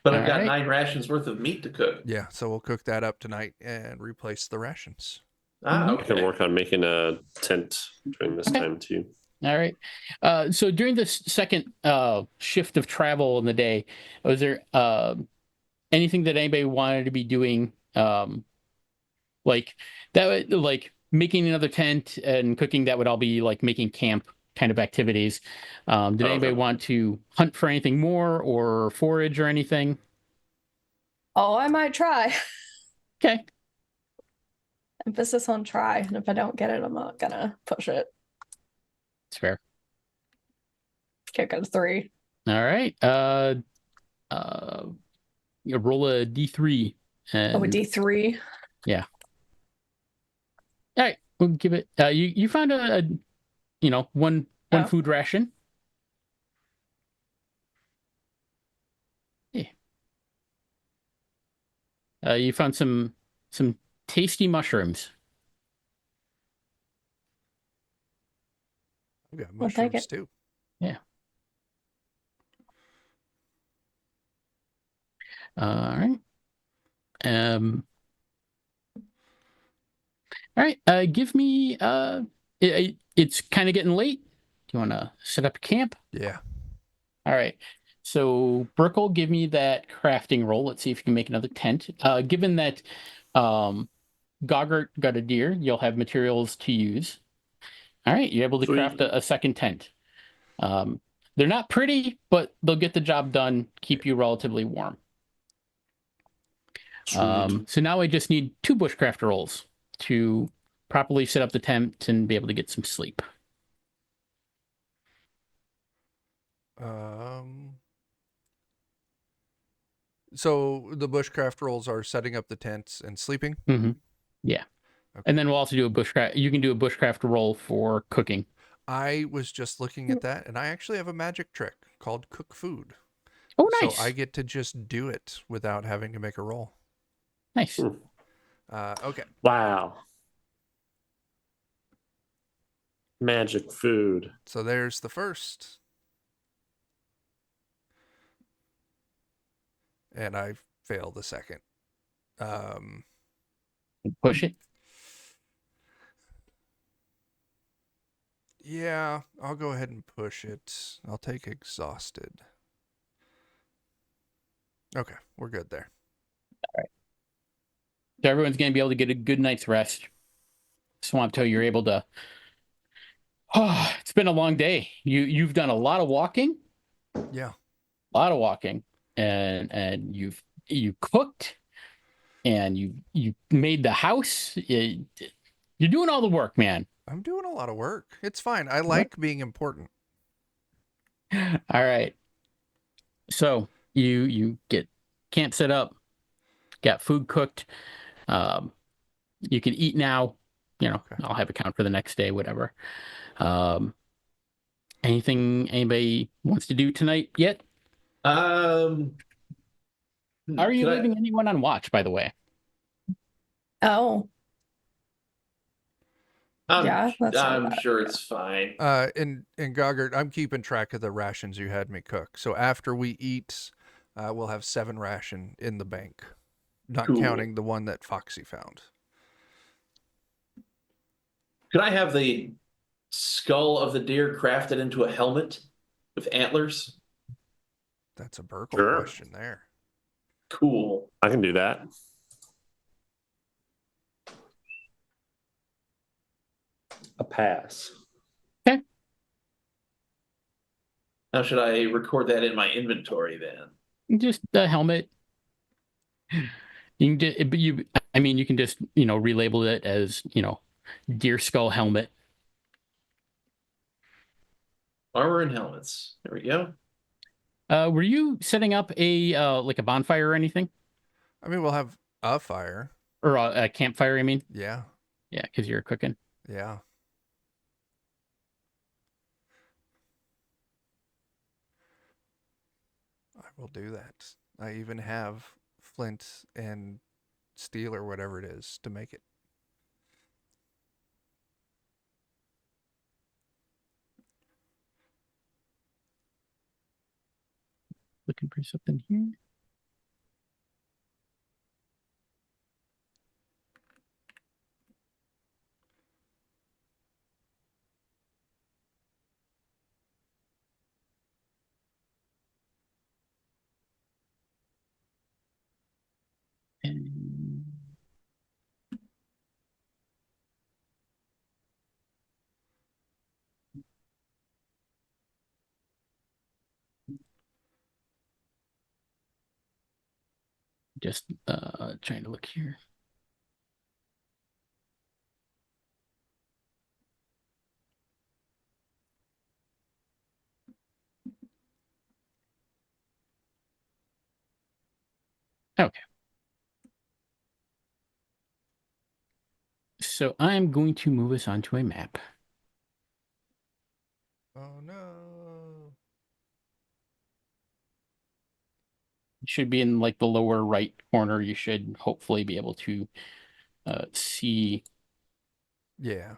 But All I've got right. 9 rations worth of meat to cook. Yeah, so we'll cook that up tonight and replace the rations. Ah, Mhm. I can okay. work on making a tent during this Okay. time too. All right. So during this second shift of travel in the day, was there anything that anybody wanted to be doing, like like making another tent and cooking? That would all be like making camp kind of activities. Did anybody Okay. want to hunt for anything more or forage or anything? Oh, I might try. Okay. Emphasis on try. And if I don't get it, I'm not gonna push it. It's fair. Kick it a 3. All right. You roll a d3. Oh, a And D3. yeah. All right. We'll give it. You found a one Oh. food ration. Yeah. You found some tasty mushrooms. I've got I'll take mushrooms it. too. Yeah. All right. All right. Give me. It's kind of getting late. Do you want to set up camp? Yeah. All right. So Burkle, give me that crafting roll. Let's see if you can make another tent. Given that Goggart got a deer, you'll have materials to use. All right, you're able to craft Sweet. a second tent. They're not pretty, but they'll get the job done, keep you relatively warm. Sweet. So now I just need 2 bushcraft rolls to properly set up the tent and be able to get some sleep. So the bushcraft rolls are setting up the tents and sleeping. Mm-hmm. Yeah. Okay. And then we'll also do a bushcraft. You can do a bushcraft roll for cooking. I was just looking at that, and I actually have a magic trick called cook food. Oh, nice. So I get to just do it without having to make a roll. Nice. Okay. Wow. Magic food. So there's the first. And I fail the second. Push it. Yeah, I'll go ahead and push it. I'll take exhausted. Okay, we're good there. So everyone's going to be able to get a good night's rest. Swamptoe, you're able to. Oh, it's been a long day. You've done a lot of walking, Yeah. and you cooked, and you made the house. You're doing all the work, man. I'm doing a lot of work. It's fine. I like being important. All right. So you get camp set up, got food cooked. You can eat now. Okay. I'll have a count for the next day, whatever. Anything anybody wants to do tonight yet? Um, Are you could I- leaving anyone on watch, by the way? Oh, yeah, that's not I'm bad. sure it's fine. And Goggart, I'm keeping track of the rations you had me cook. So after we eat, we'll have 7 ration in the bank, not Cool. counting the one that Foxy found. Could I have the skull of the deer crafted into a helmet with antlers? That's a Burkle Sure. question there. Cool. I can do that. A pass. Now, should I record that in my inventory then? Just the helmet. You can just, but I mean, you can just relabel it as deer skull helmet. Armor and helmets. There we go. Were you setting up a like a bonfire or anything, I mean, we'll have a fire. or a campfire? I mean, Yeah. yeah, because you're cooking. Yeah. I will do that. I even have flint and steel or whatever it is to make it. Looking for something here. And just trying to look here. Okay. So I'm going to move us onto a map. Oh no. It should be in like the lower right corner. You should hopefully be able to see. Yeah.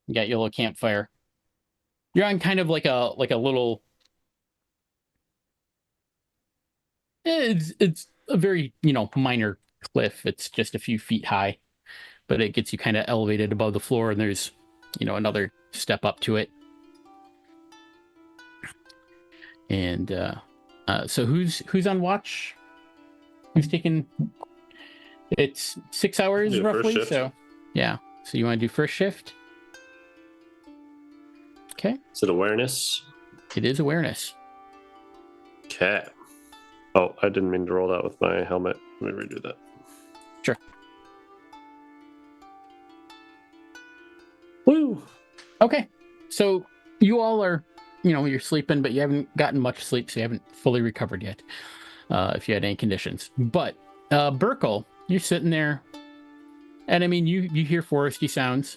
You got your little campfire. You're on kind of like a little. It's a very minor cliff. It's just a few feet high, but it gets you kind of elevated above the floor, and there's another step up to it. And so who's on watch? Who's taking? It's 6 hours Do first roughly. shift. So yeah. So you want to do first shift? Okay. Is it awareness? It is awareness. Okay. Oh, I didn't mean to roll that with my helmet. Let me redo that. Sure. Woo! Okay. So you all are, you're sleeping, but you haven't gotten much sleep, so you haven't fully recovered yet. If you had any conditions. But Burkle, you're sitting there, and I mean, you hear foresty sounds.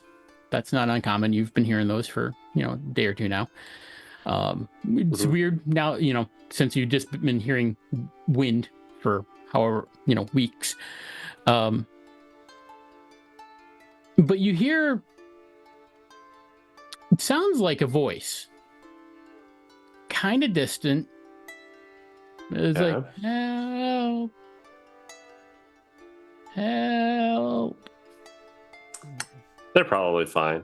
That's not uncommon. You've been hearing those for a day or two now. It's weird now, since you've just been hearing wind for however weeks. But you hear, it sounds like a voice, kind of distant. It's like, help, help. They're probably fine.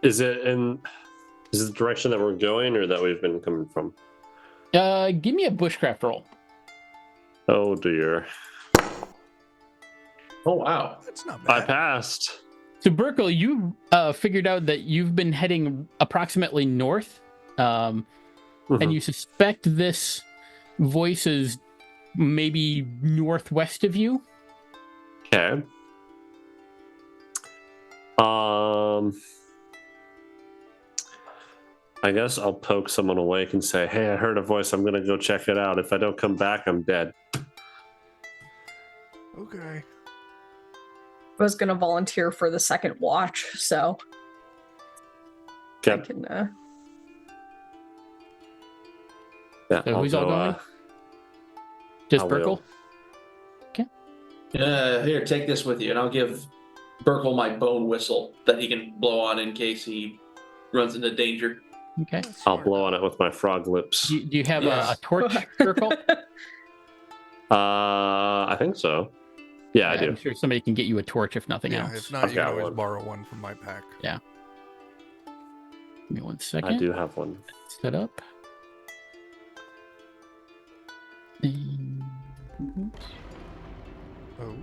Is it the direction that we're going or that we've been coming from? Give me a bushcraft roll. Oh dear. Oh wow. That's not I bad. passed. So Burkle, you figured out that you've been heading approximately north, and you suspect this voice is maybe northwest of you. Okay. I guess I'll poke someone awake and say, "Hey, I heard a voice. I'm gonna go check it out. If I don't come back, I'm dead." Okay. I was gonna volunteer for the second watch, so I Okay. can. Yeah. So who's all going? Just I Burkle? will. Here, take this with you, and I'll give Burkle my bone whistle that he can blow on in case he runs into danger. Okay. That's I'll smart. blow on it with my frog lips. Do you have Yes. a torch, Burkle? I think so. Yeah, I do. I'm sure somebody can get you a torch if nothing Yeah, else. if not, I've you can got always one. borrow one from my pack. Give me 1 second. I do have one. Set up. And- Oh.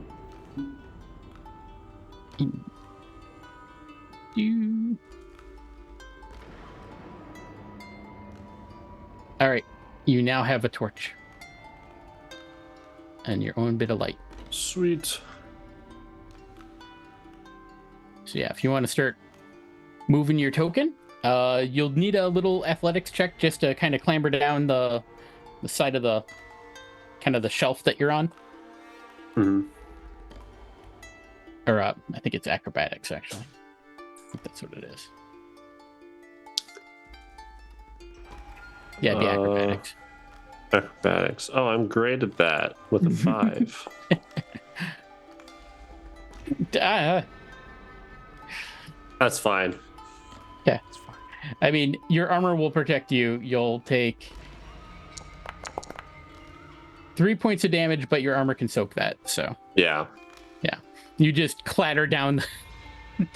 You. All right, you now have a torch and your own bit of light. Sweet. So yeah, if you want to start moving your token, you'll need a little athletics check just to kind of clamber down the side of the kind of the shelf that you're on. Mm-hmm. Or I think it's acrobatics actually. I think that's what it is. Yeah, it'd be acrobatics. Acrobatics. Oh, I'm great at that with a 5. That's fine. It's fine. I mean, your armor will protect you. You'll take 3 points of damage, but your armor can soak that. So Yeah. you just clatter down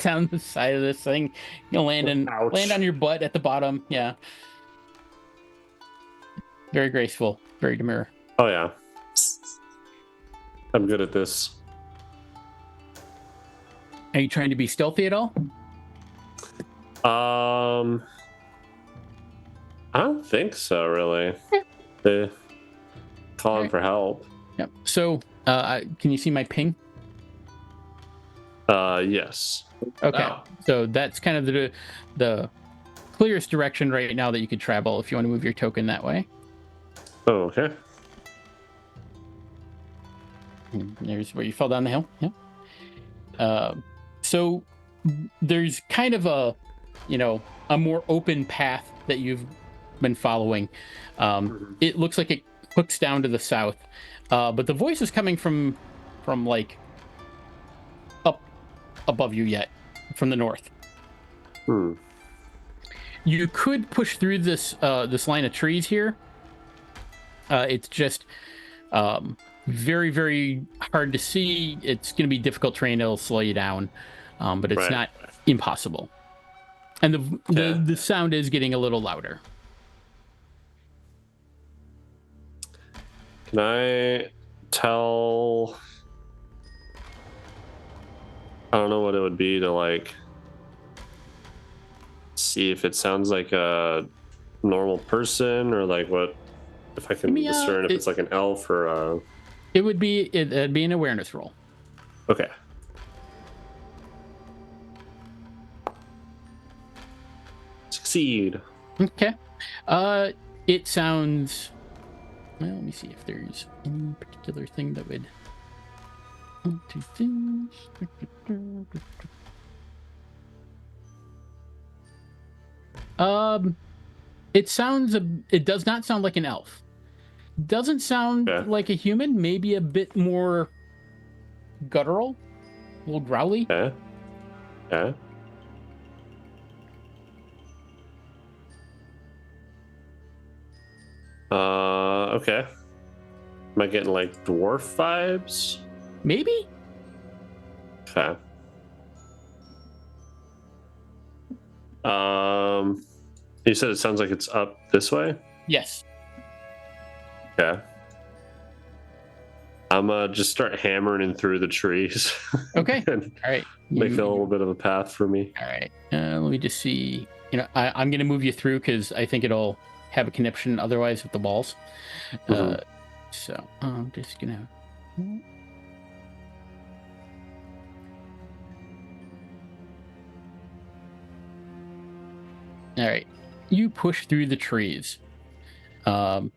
down the side of this thing. You'll land Ouch. on your butt at the bottom. Yeah. Very graceful. Very demure. Oh yeah. I'm good at this. Are you trying to be stealthy at all? I don't think so, really. They're calling Alright. for help. Yep. So, can you see my ping? Yes. Okay. Oh. So that's kind of the clearest direction right now that you could travel if you want to move your token that way. Oh, okay. And there's where you fell down the hill. Yeah. So there's kind of a more open path that you've been following. It looks like it hooks down to the south, but the voice is coming from like up above you yet, from the north. You could push through this line of trees here. It's just very, very hard to see. It's going to be difficult terrain. It'll slow you down, but it's Right. not impossible. And the sound is getting a little louder. Can I tell? I don't know what it would be to like see if it sounds like a normal person or like what if I can Give me, discern if it's like an elf or a... It'd be an awareness roll. Okay. Succeed. Okay. It sounds. Well, let me see if there's any particular thing that would. 1, 2 things. It sounds. It does not sound like an elf. Doesn't sound like a human. Maybe a bit more guttural, a little growly. Yeah. Yeah. Okay. Am I getting like dwarf vibes? Maybe. Okay. You said it sounds like it's up this way? Yes. Okay. I'm just start hammering in through the trees. Okay. And All right. make a little bit of a path for me. All right. Let me just see. I'm going to move you through because I think it'll have a connection otherwise with the walls. Mhm. So I'm just going to. All right. You push through the trees. And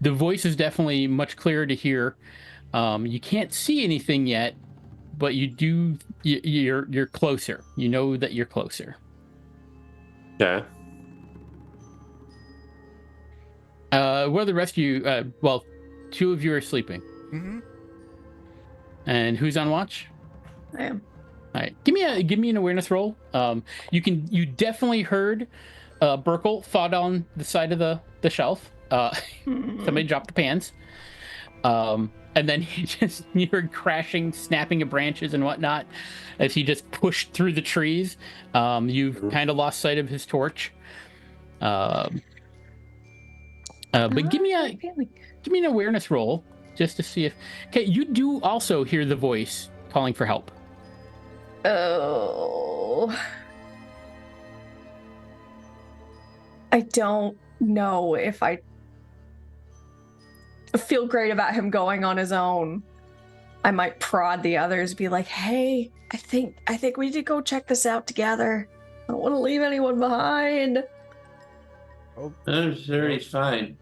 the voice is definitely much clearer to hear. You can't see anything yet, but you do. You're closer. You know that you're closer. Okay. What are the rest of you? Well, two of you are sleeping. Mm-hmm. And who's on watch? I am. All right, give me an awareness roll. You definitely heard Burkle thought on the side of the shelf. Somebody dropped the pans. And then you heard crashing, snapping of branches and whatnot as he just pushed through the trees. You've kind of lost sight of his torch. But give me an awareness roll just to see if. Okay, you do also hear the voice calling for help. Oh. I don't know if I feel great about him going on his own. I might prod the others, be like, "Hey, I think we need to go check this out together. I don't want to leave anyone behind." Oh, I'm sure he's fine.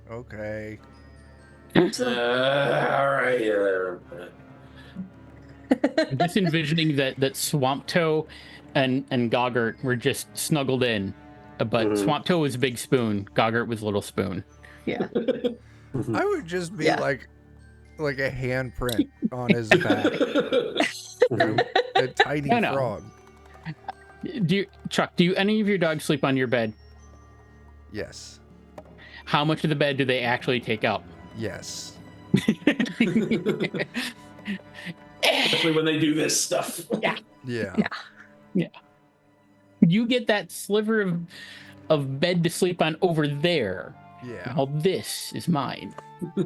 okay. All right. I'm just envisioning that Swamp Toe and Goggart were just snuggled in, but Swamp Toe was Big Spoon, Goggart was Little Spoon. Yeah. I would just be Yeah. like a handprint on his back. A tiny No. frog. Chuck, do any of your dogs sleep on your bed? Yes. How much of the bed do they actually take up? Yes. Especially when they do this stuff. Yeah. Yeah. You get that sliver of bed to sleep on over there. Yeah. Now this is mine. All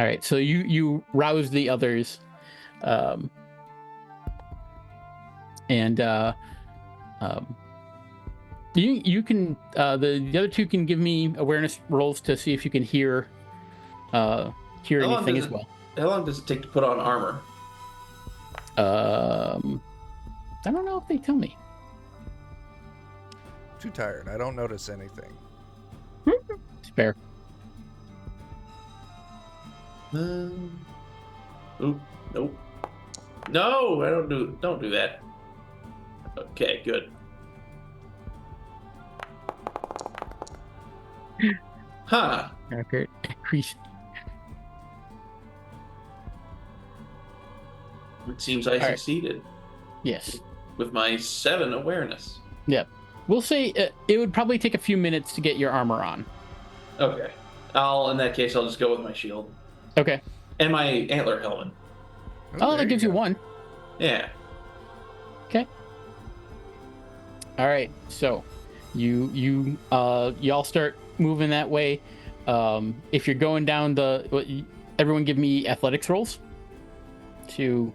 right, so you rouse the others, you can the other two can give me awareness rolls to see if you can hear anything as well. How long does it take to put on armor? I don't know if they tell me. Too tired. I don't notice anything. It's fair. Nope. No, I don't do that. Okay, good. Huh. Okay. Increase. It seems I right. succeeded Yes. with my 7 awareness. Yep. We'll say it would probably take a few minutes to get your armor on. Okay. In that case, I'll just go with my shield Okay. and my antler helmet. Oh, there that gives you go. one. Yeah. Okay. All right. So, you all start moving that way. If you're going down everyone give me athletics rolls to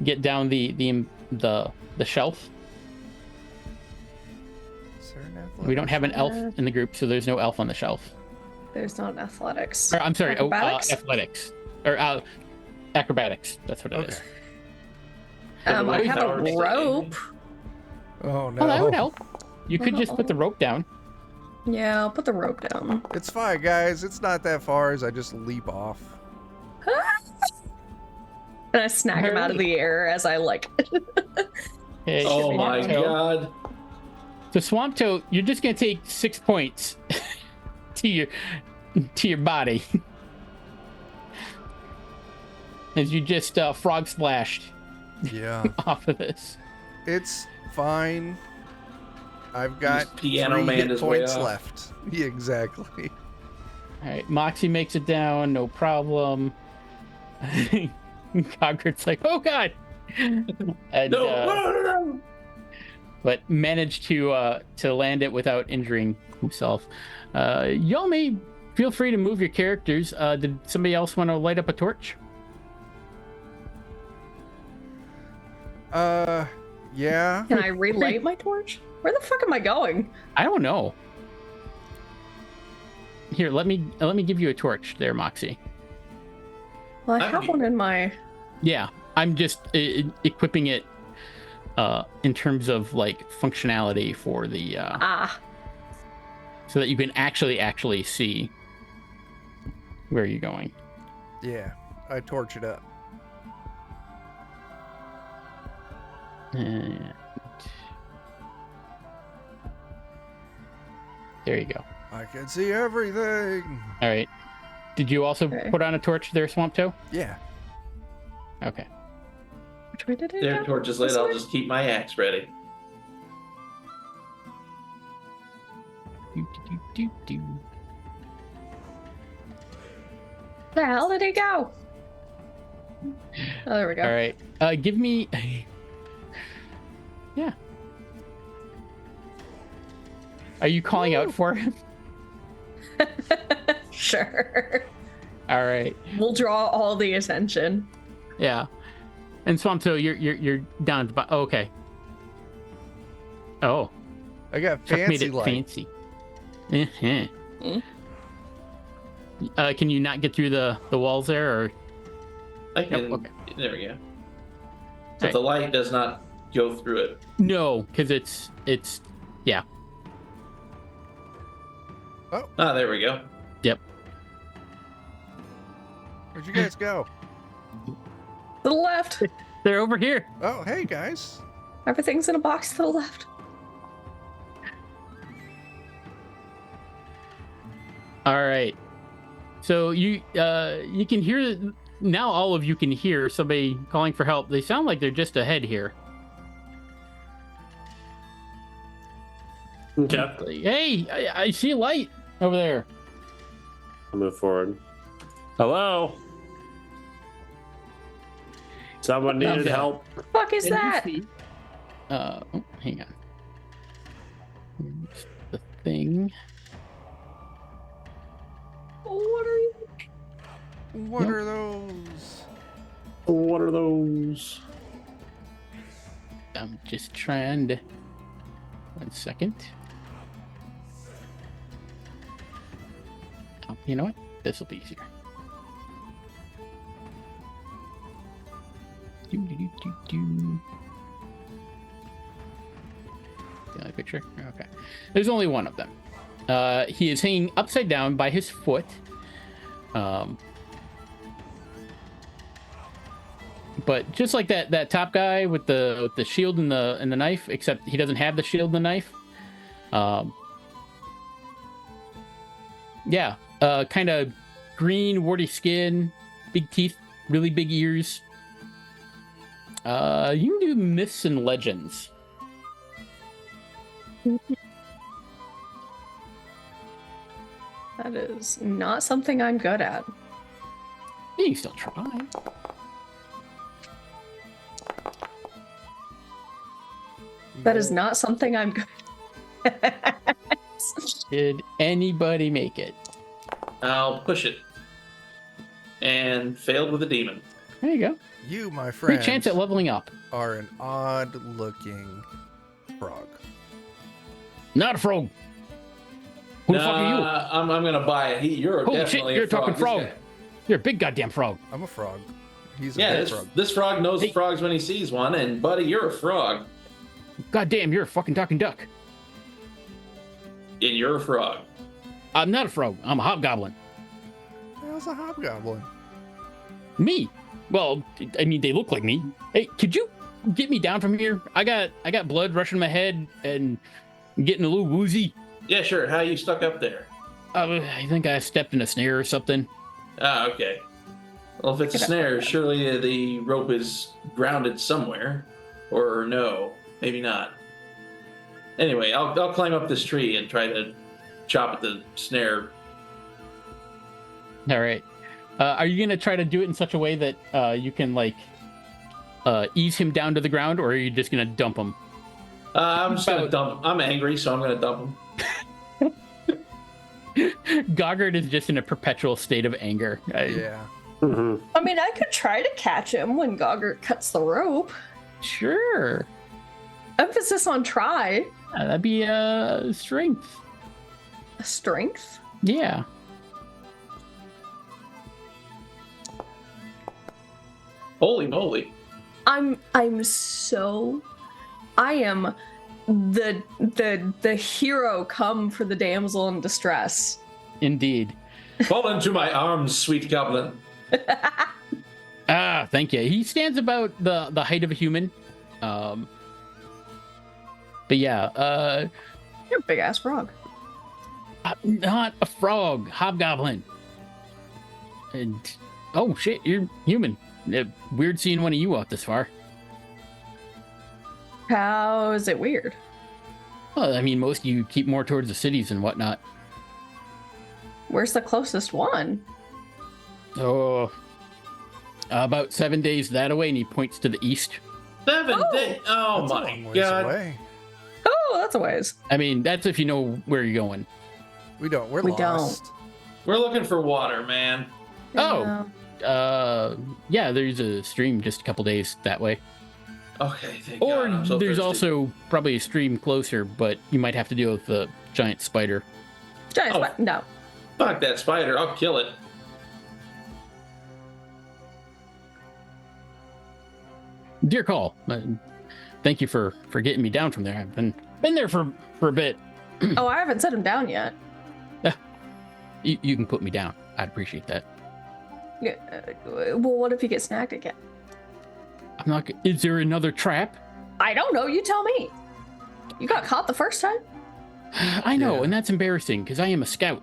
get down the shelf. Is there an We don't have an elf Uh, in the group, so there's no elf on the shelf. There's not athletics. Or, I'm sorry, Acrobatics? athletics or acrobatics. That's what it is. I have a Power rope. Oh no. Oh, that would help. You could just put the rope down. Yeah, I'll put the rope down. It's fine, guys. It's not that far as I just leap off. And I snag him out of the air as I Okay, Oh my Swamp Toe. god. So Swamp Toe, you're just gonna take 6 points to your body as you just frog splashed Yeah. off of this. It's fine. I've got Just piano 3 man hit his way points off. left. Yeah, exactly. All right, Moxie makes it down, no problem. Coggert's like, oh god, And, No. but managed to land it without injuring himself. Y'all may feel free to move your characters. Did somebody else want to light up a torch? Yeah. Can I relight my torch? Where the fuck am I going? I don't know. Here, let me give you a torch there, Moxie. Well, I have one in my. Yeah, I'm just equipping it in terms of like functionality for the so that you can actually see where you're going. Yeah. I torch it up. And there you go. I can see everything. All right. Did you also put on a torch there, Swamp Toe? Yeah. Okay. Which way did it Their go? torch is lit. This I'll way? just keep my axe ready. Do. Where the hell did he go? Oh, there we go. All right. Give me. Yeah. Are you calling out for him? Sure. All right. We'll draw all the attention. Yeah. And Swamp Toe, you're down at the bottom. Oh, okay. Oh. I got Chuck made fancy it light. fancy. Can you not get through the walls there, or? I can. Yep, okay. There we go. Right. But the light does not go through it. No, because it's yeah. Ah, there we go. Yep. Where'd you guys go? To the left. They're over here. Oh, hey guys. Everything's in a box to the left. All right. So you can hear now. All of you can hear somebody calling for help. They sound like they're just ahead here. Okay. Like, hey, I see a light over there. I'll move forward. Hello? Someone needed Okay. help. What the fuck is And you that? see- oh, hang on. Here's the thing. What are you? What Nope. are those? What are those? I'm just trying to. 1 second. Oh, you know what? This will be easier. Do. The only picture? Okay. There's only one of them. He is hanging upside down by his foot. But just like that top guy with the shield and the knife, except he doesn't have the shield and the knife. Yeah, kind of green, warty skin, big teeth, really big ears. You can do myths and legends. That is not something I'm good at. You can still try. That is not something I'm good at. Did anybody make it? I'll push it. And failed with a demon. There you go. You, my Free friend, chance at leveling up. are an odd-looking frog. Not a frog. Who the fuck are you? I'm gonna buy it. You're Holy definitely shit, you're a frog. talking This frog. guy- You're a big goddamn frog. I'm a frog. He's a Yeah, big this frog. this frog knows Hey. frogs when he sees one, and buddy, you're a frog. Goddamn, you're a fucking talking duck. And you're a frog. I'm not a frog. I'm a hobgoblin. How's a hobgoblin? Me? Well, I mean, they look like me. Hey, could you get me down from here? I got blood rushing my head and I'm getting a little woozy. Yeah, sure. How you stuck up there? I think I stepped in a snare or something. Ah, okay. Well, if it's a snare, surely the rope is grounded somewhere. Or no, maybe not. Anyway, I'll climb up this tree and try to chop at the snare. All right. Are you gonna try to do it in such a way that you can like ease him down to the ground, or are you just gonna dump him? I'm just gonna dump. I'm angry, so I'm gonna dump him. Goggard is just in a perpetual state of anger. Yeah. Mhm. I mean, I could try to catch him when Goggart cuts the rope. Sure. Emphasis on try. That'd be strength. Strength? Yeah. Holy moly! I am the hero come for the damsel in distress. Indeed. Fall into my arms, sweet goblin. Thank you. He stands about the height of a human. But yeah, You're a big ass frog. not a frog, hobgoblin. And oh shit, you're human. Weird seeing one of you out this far. How is it weird? Well, I mean, most of you keep more towards the cities and whatnot. Where's the closest one? Oh, about 7 days that away, and he points to the east. 7 Oh. days. Oh That's a my long ways god! away. Oh, that's a ways. I mean, that's if you know where you're going. We don't. We're We lost. We're looking for water, man. Oh. Yeah, there's a stream just a couple days that way. Okay, thank Or God. I'm so there's thirsty. also probably a stream closer, but you might have to deal with the giant spider. Giant Oh. no. Fuck that spider! I'll kill it. Dear call. Thank you for getting me down from there. I've been there for a bit. Oh, I haven't set him down yet. You can put me down. I'd appreciate that. Yeah, well, what if he gets snagged again? I'm not. Is there another trap? I don't know. You tell me. You got caught the first time. I know, Yeah. and that's embarrassing because I am a scout.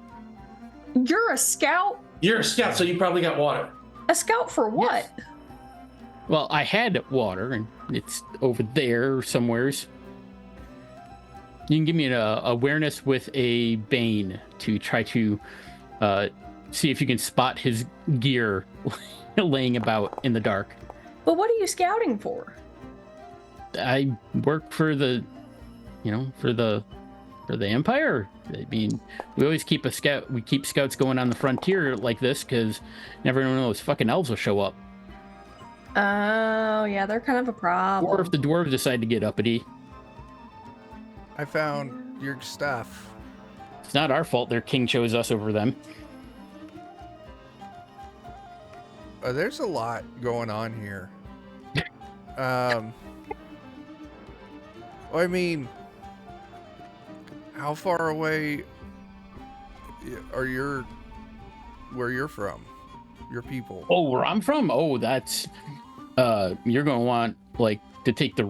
You're a scout. You're a scout, so you probably got water. A scout for what? Well, I had water, and it's over there somewheres. You can give me an awareness with a Bane to try to see if you can spot his gear laying about in the dark. But what are you scouting for? I work for the, for the Empire. I mean, we always keep we keep scouts going on the frontier like this because never knows fucking elves will show up. Oh, yeah, they're kind of a problem. Or if the dwarves decide to get uppity. I found your stuff. It's not our fault their king chose us over them. There's a lot going on here. Well, I mean, how far away are where you're from? Your people? Oh, where I'm from? Oh, that's you're gonna want to take the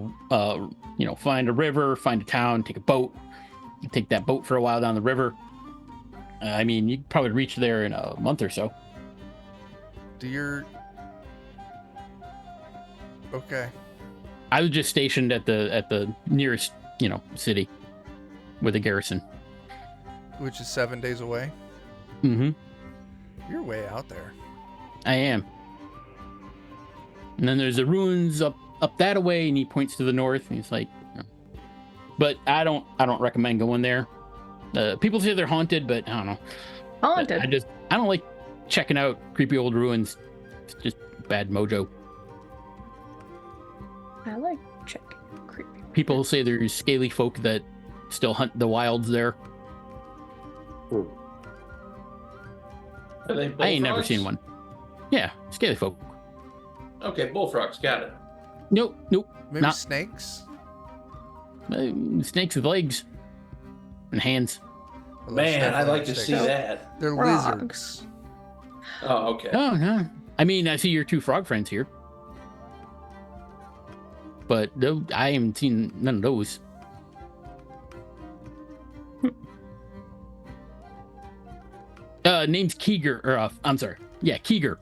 find a river, find a town, take a boat, take that boat for a while down the river. I mean, you could probably reach there in a month or so. Okay. I was just stationed at the nearest city with a garrison. Which is 7 days away. Mm-hmm. You're way out there. I am. And then there's the ruins up that way, and he points to the north, and he's like, but I don't recommend going there. People say they're haunted, but I don't know. Haunted. I don't like checking out creepy old ruins. It's just bad mojo. I like checking creepy. People say there's scaly folk that still hunt the wilds there. Are they I ain't never bullfrogs? seen one. Yeah, scaly folk. Okay, bullfrogs. Got it. Nope. Maybe Not- snakes? Snakes with legs and hands. Well, that's Man, I'd definitely like to see snakes. that. They're Frogs. lizards. Oh, okay. Oh no! I mean, I see your two frog friends here, but I haven't seen none of those. Name's Keeger, or I'm sorry, yeah, Keeger.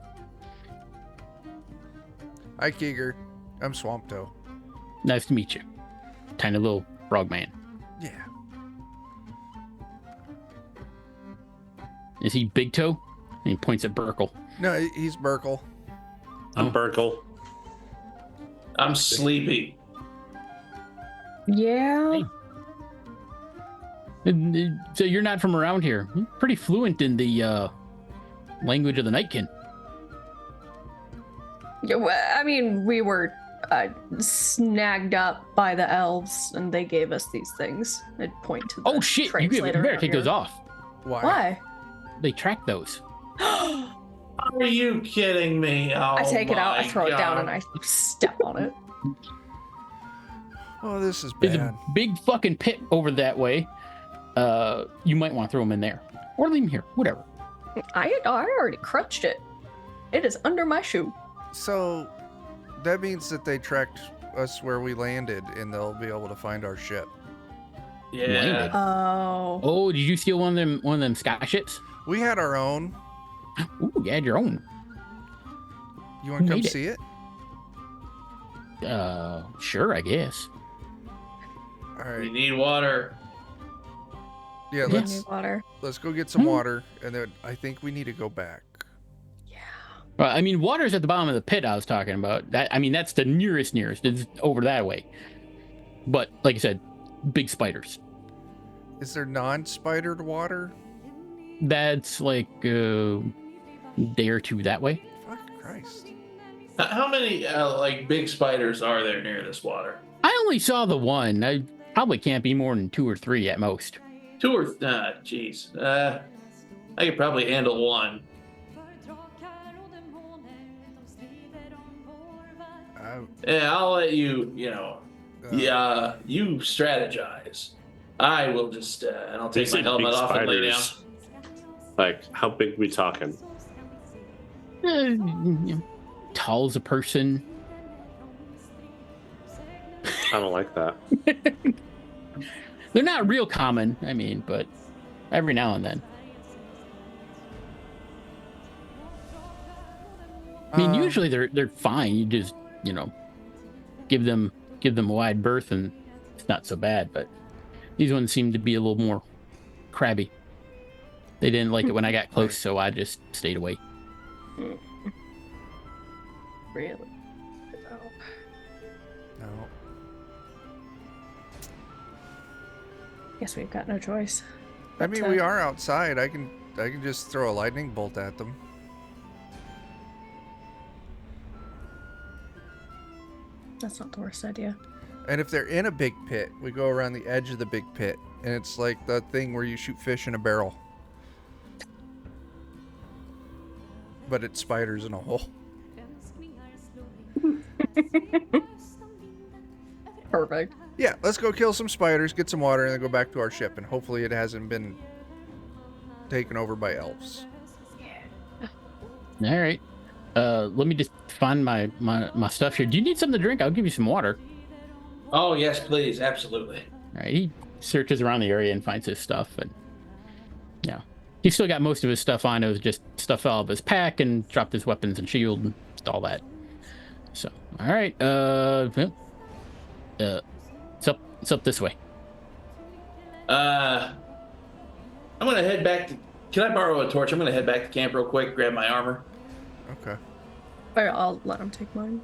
Hi, Keeger. I'm Swampto. Nice to meet you, tiny little frog man. Yeah. Is he Big Toe? And he points at Burkle. No, he's Burkle. I'm Oh. Burkle. I'm sleepy. Yeah. Hey. So you're not from around here. You're pretty fluent in the language of the Nightkin. Yeah, well, I mean, we were snagged up by the elves, and they gave us these things. I'd point to the Oh shit! You translator better out take here. those off. Why? They track those. Why? Are you kidding me? Oh, I take it out, I my throw it down, God. and I step on it. Oh, this is There's bad. a big fucking pit over that way. You might want to throw them in there, or leave them here. Whatever. I already crunched it. It is under my shoe. So that means that they tracked us where we landed, and they'll be able to find our ship. Yeah. Landed. Oh. Oh, did you steal one of them sky ships? We had our own. Ooh, you had your own. You want to come Made it. see it? Sure, I guess. All We right. need water. Yeah, I let's need water. go get some Hmm. water, and then I think we need to go back. Yeah. Well, I mean, water's at the bottom of the pit I was talking about. That, I mean, that's the nearest. It's over that way. But like I said, big spiders. Is there non-spidered water? That's like a day or two that way. Fuck Christ. How many like big spiders are there near this water? I only saw the one. I probably can't be more than 2 or 3 at most. 2 or jeez. I could probably handle one. Yeah, I'll let you. Yeah, you strategize. I will just, and I'll take These my are helmet big off and lay down. spiders. Like, how big we talking? Tall as a person. I don't like that. They're not real common, I mean, but every now and then. I mean, usually they're fine. You just, give them a wide berth and it's not so bad, but these ones seem to be a little more crabby. They didn't like it when I got close, so I just stayed away. Really? No. Guess we've got no choice. I mean, But, we are outside. I can just throw a lightning bolt at them. That's not the worst idea. And if they're in a big pit, we go around the edge of the big pit, and it's like the thing where you shoot fish in a barrel. But it's spiders in a hole. Perfect. Yeah, let's go kill some spiders, get some water, and then go back to our ship. And hopefully it hasn't been taken over by elves. All right. Let me just find my stuff here. Do you need something to drink? I'll give you some water. Oh yes, please, absolutely. All right. He searches around the area and finds his stuff, and he's still got most of his stuff on. It was just stuff fell out of his pack and dropped his weapons and shield and all that. So, all right. It's up this way. I'm gonna head back to. Can I borrow a torch? I'm gonna head back to camp real quick, grab my armor. Okay. Or I'll let him take mine.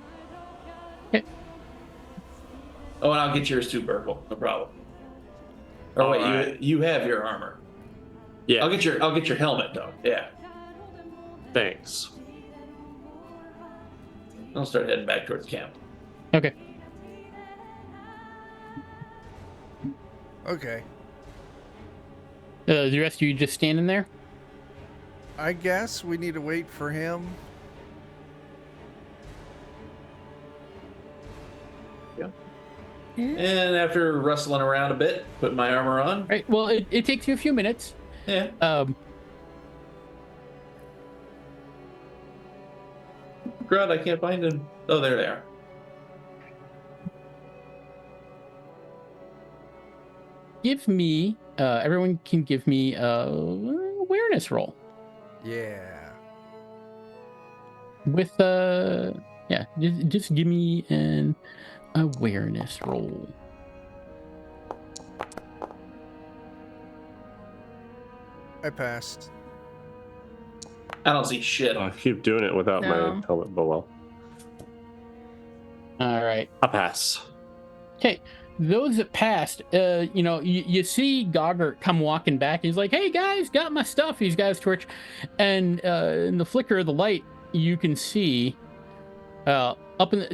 Oh, and I'll get yours too, Burple. No problem. Or All wait, right. you have your armor. Yeah. I'll get your helmet though. Yeah. Thanks. I'll start heading back towards camp. Okay. Okay. The rest of you just standing there? I guess we need to wait for him. And after rustling around a bit, put my armor on. All right. Well, it takes you a few minutes. Yeah. Grud, I can't find them. Oh, there they are. Give me. Everyone can give me a awareness roll Yeah. with just give me an awareness roll. I passed. I don't see shit. I keep doing it without No. my helmet below. All right. I'll pass. Okay. Those that passed, you see Goggert come walking back. He's like, "Hey guys, got my stuff." He's got his torch, and in the flicker of the light, you can see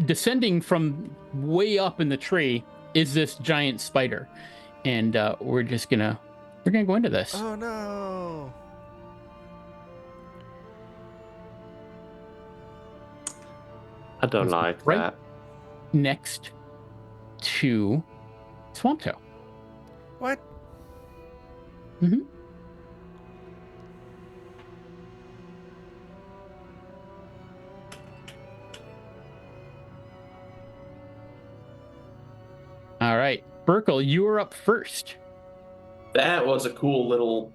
descending from way up in the tree is this giant spider, and we're gonna go into this. Oh no! I don't It's like right that. next to Swamp Toe. What? Mm-hmm. All right, Burkle, you are up first. That was a cool little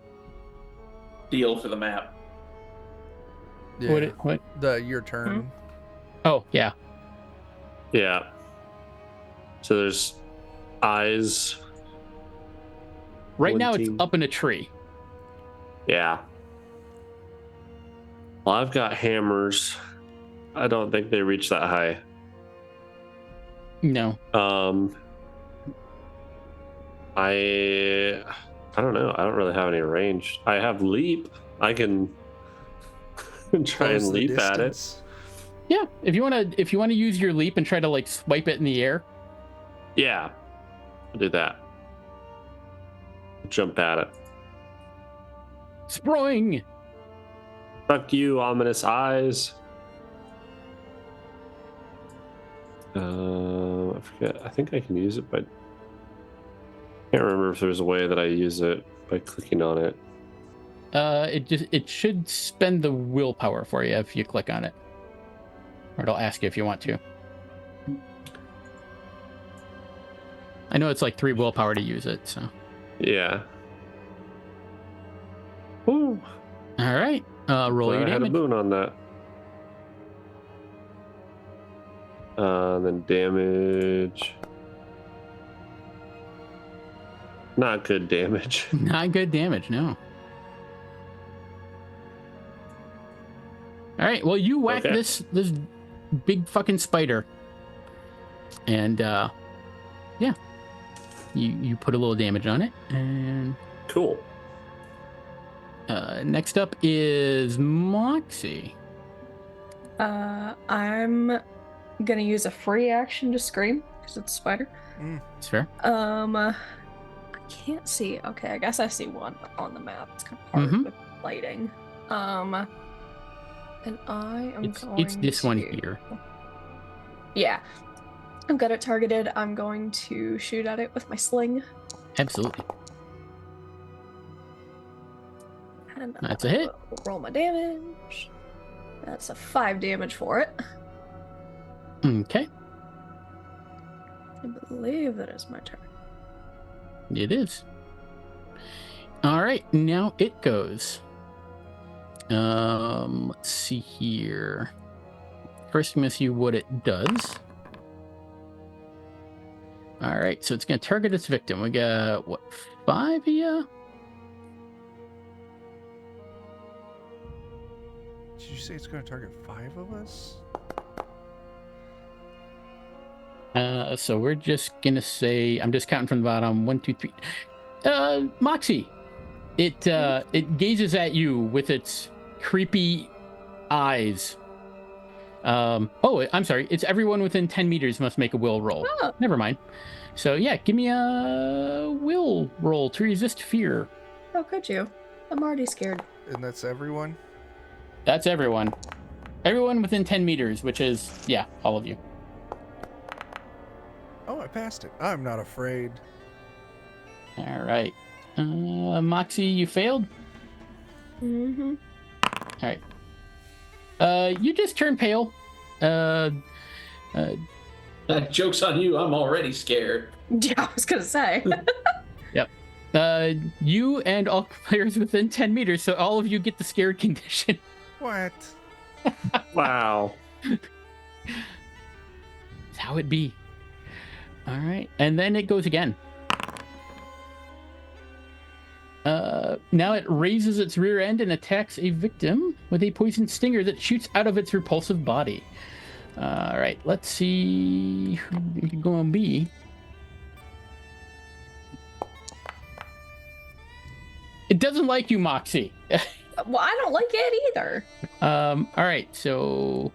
deal for the map. Yeah. What? Your turn. Oh, yeah. Yeah. So there's eyes. Right One now team. it's up in a tree. Yeah. Well, I've got hammers. I don't think they reach that high. No. I don't know. I don't really have any range. I have leap. I can try Close and the leap at it. distance. Yeah, if you want to use your leap and try to like swipe it in the air. Yeah. I'll do that. Jump at it. Spring. Fuck you, ominous eyes. I forget. I think I can use it, but I can't remember if there's a way that I use it by clicking on it. It should spend the willpower for you if you click on it, or it'll ask you if you want to. I know it's like 3 willpower to use it, so. Yeah. Ooh. All right. Roll your I had a damage. boon on that. Then damage. Not good damage. Not good damage, no. All right. Well, you whack Okay. this big fucking spider, and yeah, you put a little damage on it, and Cool. next up is Moxie. I'm gonna use a free action to scream because it's a spider. It's fair. I can't see. Okay, I guess I see one on the map. It's kind of hard with lighting. And I am It's this one to- here. Yeah. I've got it targeted. I'm going to shoot at it with my sling. Absolutely. And That's a hit. Roll my damage. That's a 5 damage for it. Okay. I believe that is my turn. It is. All right, now it goes. Let's see here. First, I'm gonna see what it does. All right, so it's gonna target its victim. We got what, 5 here? Did you say it's going to target 5 of us? So we're just gonna say, I'm just counting from the bottom. 1, 2, 3. Moxie. It gazes at you with its creepy eyes. Oh, I'm sorry. It's everyone within 10 meters must make a will roll. Oh. Never mind. So yeah, give me a will roll to resist fear. How could you? I'm already scared. And that's everyone? That's everyone. Everyone within 10 meters, which is, yeah, all of you. Oh, I passed it. I'm not afraid. All right. Moxie, you failed? Mm-hmm. All right. You just turned pale. Joke's on you. I'm already scared. Yeah, I was gonna say. You and all players within 10 meters, so all of you get the scared condition. What? Wow. That's how it be. All right. And then it goes again. Now it raises its rear end and attacks a victim with a poison stinger that shoots out of its repulsive body. All right, let's see who it's going to be. It doesn't like you, Moxie. Well, I don't like it either. All right, so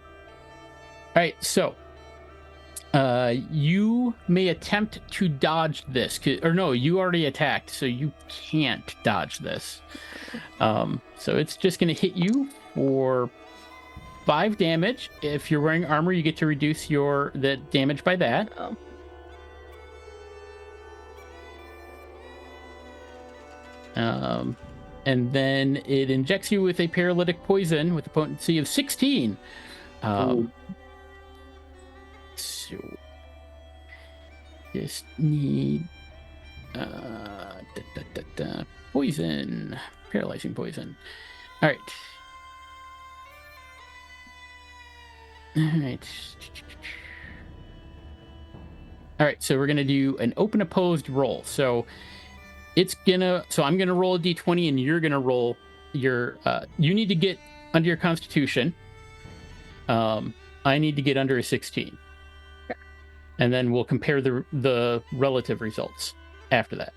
you may attempt to dodge this, or no, you already attacked, so you can't dodge this. So it's just going to hit you for 5 damage. If you're wearing armor, you get to reduce the damage by that. Oh. And then it injects you with a paralytic poison with a potency of 16. So just need poison, paralyzing poison. All right. All right, so we're gonna do an open opposed roll. So I'm gonna roll a d20 and you're gonna roll your you need to get under your constitution. I need to get under a 16. Okay. And then we'll compare the relative results after that.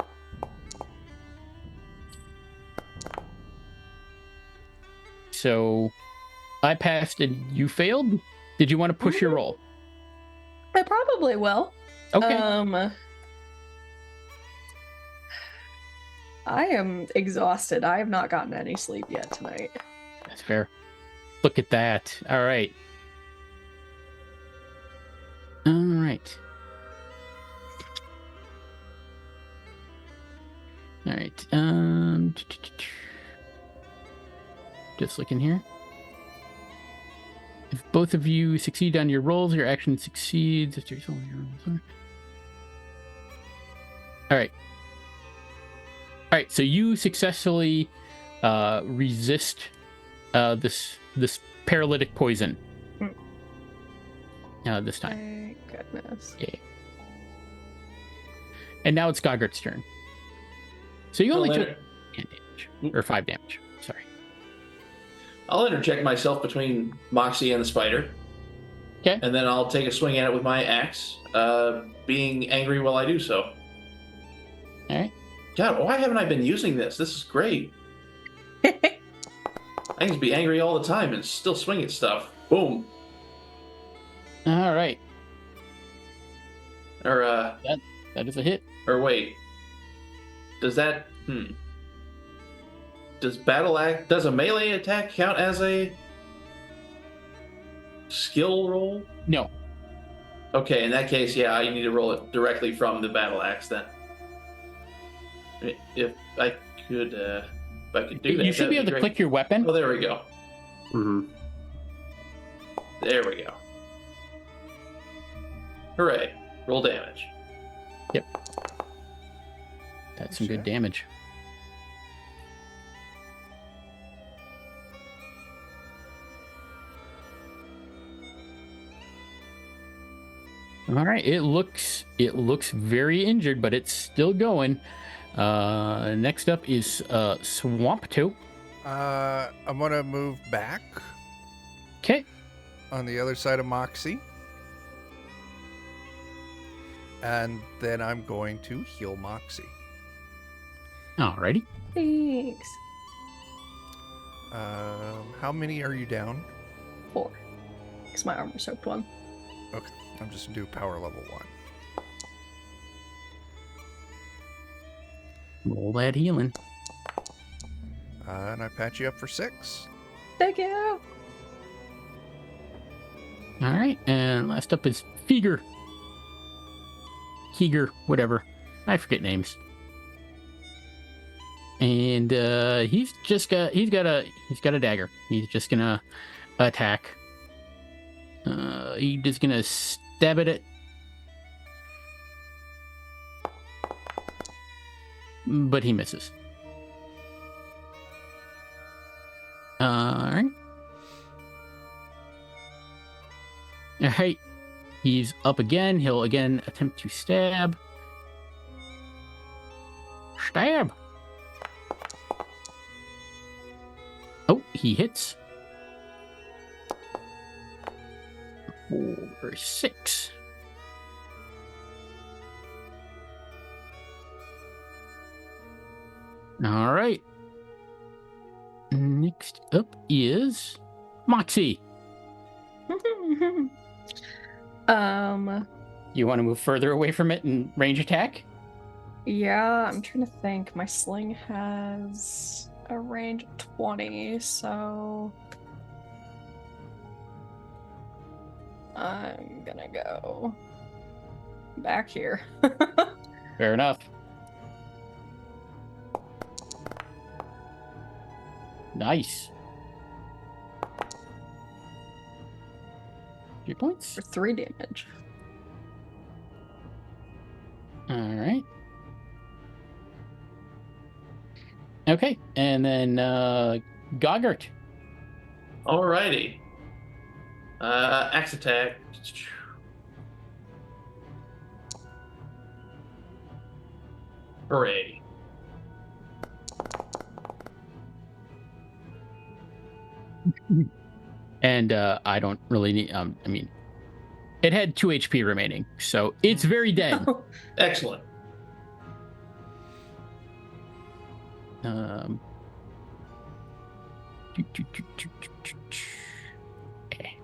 So I passed and you failed. Did you want to push your roll? I probably will. Okay. I am exhausted. I have not gotten any sleep yet tonight. That's fair. Look at that. All right. All right. All right. Just looking here. If both of you succeed on your rolls, your action succeeds. All right. All right. So you successfully resist this paralytic poison. This time. Thank goodness. Yeah. And now it's Goggert's turn. So you only took 10 damage. Or 5 damage. Sorry. I'll interject myself between Moxie and the spider. Okay. And then I'll take a swing at it with my axe, being angry while I do so. All right. God, why haven't I been using this? This is great. I need to be angry all the time and still swing at stuff. Boom. All right. Or That is a hit. or wait. Does that does a melee attack count as a skill roll? No. Okay, in that case, yeah, I need to roll it directly from the battle axe then. If I could do that. You should be able to great. click your weapon. Oh, there we go. Mm-hmm. There we go. Hooray. Roll damage. That's some good damage. All right, it looks very injured, but it's still going. Next up is Swampto. I'm gonna move back Okay. on the other side of Moxie. And then I'm going to heal Moxie. Alrighty. Thanks. How many are you down? 4. Because my armor soaked 1. Okay, I'm just gonna do power level 1. Roll that healing. And I patch you up for 6. Thank you. All right, and last up is Feger. Keeger, whatever. I forget names. And he's got a dagger. He's just gonna attack. He's just gonna stab at it. But he misses. Alright. Alright. He's up again. He'll again attempt to stab. Stab! Oh, he hits. 4, 6. All right. Next up is Moxie. You want to move further away from it and range attack? Yeah, I'm trying to think. My sling has a range of 20, so I'm gonna go back here. Fair enough. Nice. 3 points. For 3 damage. All right. Okay, and then Goggart. Alrighty. Axe attack. Hooray. And I don't really need. I mean, it had 2 HP remaining, so it's very dead. Excellent. Okay.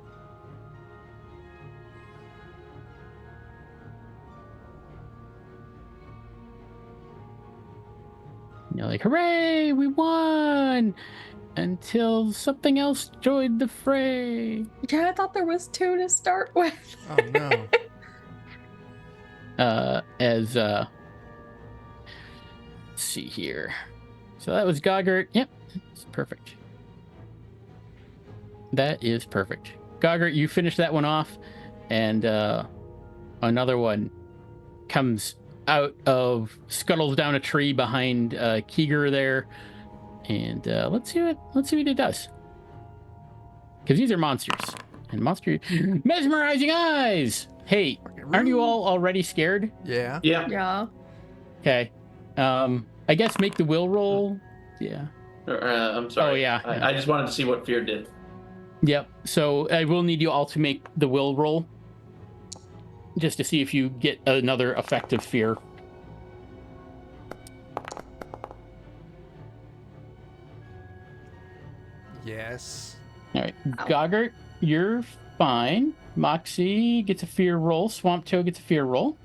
You're like, hooray, we won! Until something else joined the fray. Yeah, I thought there was 2 to start with. Oh no. Let's see here. So that was Goggart. Yep, it's perfect. That is perfect. Goggart, you finish that one off, and another one comes out of, scuttles down a tree behind Keeger there, and let's see what it does. Because these are monsters, and mesmerizing eyes. Hey, aren't you all already scared? Yeah. Yeah. Yeah. Okay. I guess make the will roll. Yeah. I'm sorry. Oh, yeah. I just wanted to see what fear did. Yep. So I will need you all to make the will roll, just to see if you get another effective fear. Yes. All right. Ow. Goggart, you're fine. Moxie gets a fear roll. Swamp Toe gets a fear roll.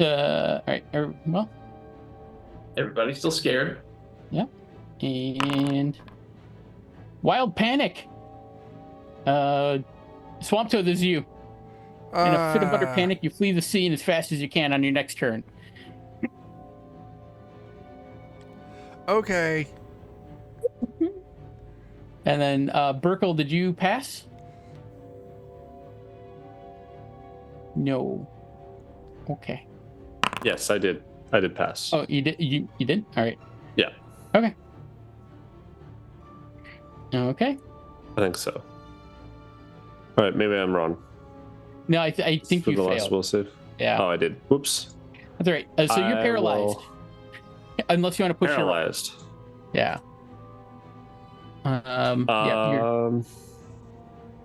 All right. Well, Everybody's still scared. yeah. And Wild Panic. Swamp Toe, this is you. In a fit of utter panic, you flee the scene as fast as you can on your next turn. Okay. And then Burkle, did you pass? No. Okay. Yes, I did. I did pass. Oh, you did. You did. All right. Yeah. Okay. Okay. I think so. All right, maybe I'm wrong. No, I think For you the last failed. will save. Yeah. Oh, I did. Whoops. That's all right. So you're I paralyzed. will- Unless you want to push your roll. Paralyzed. Yeah. Yeah.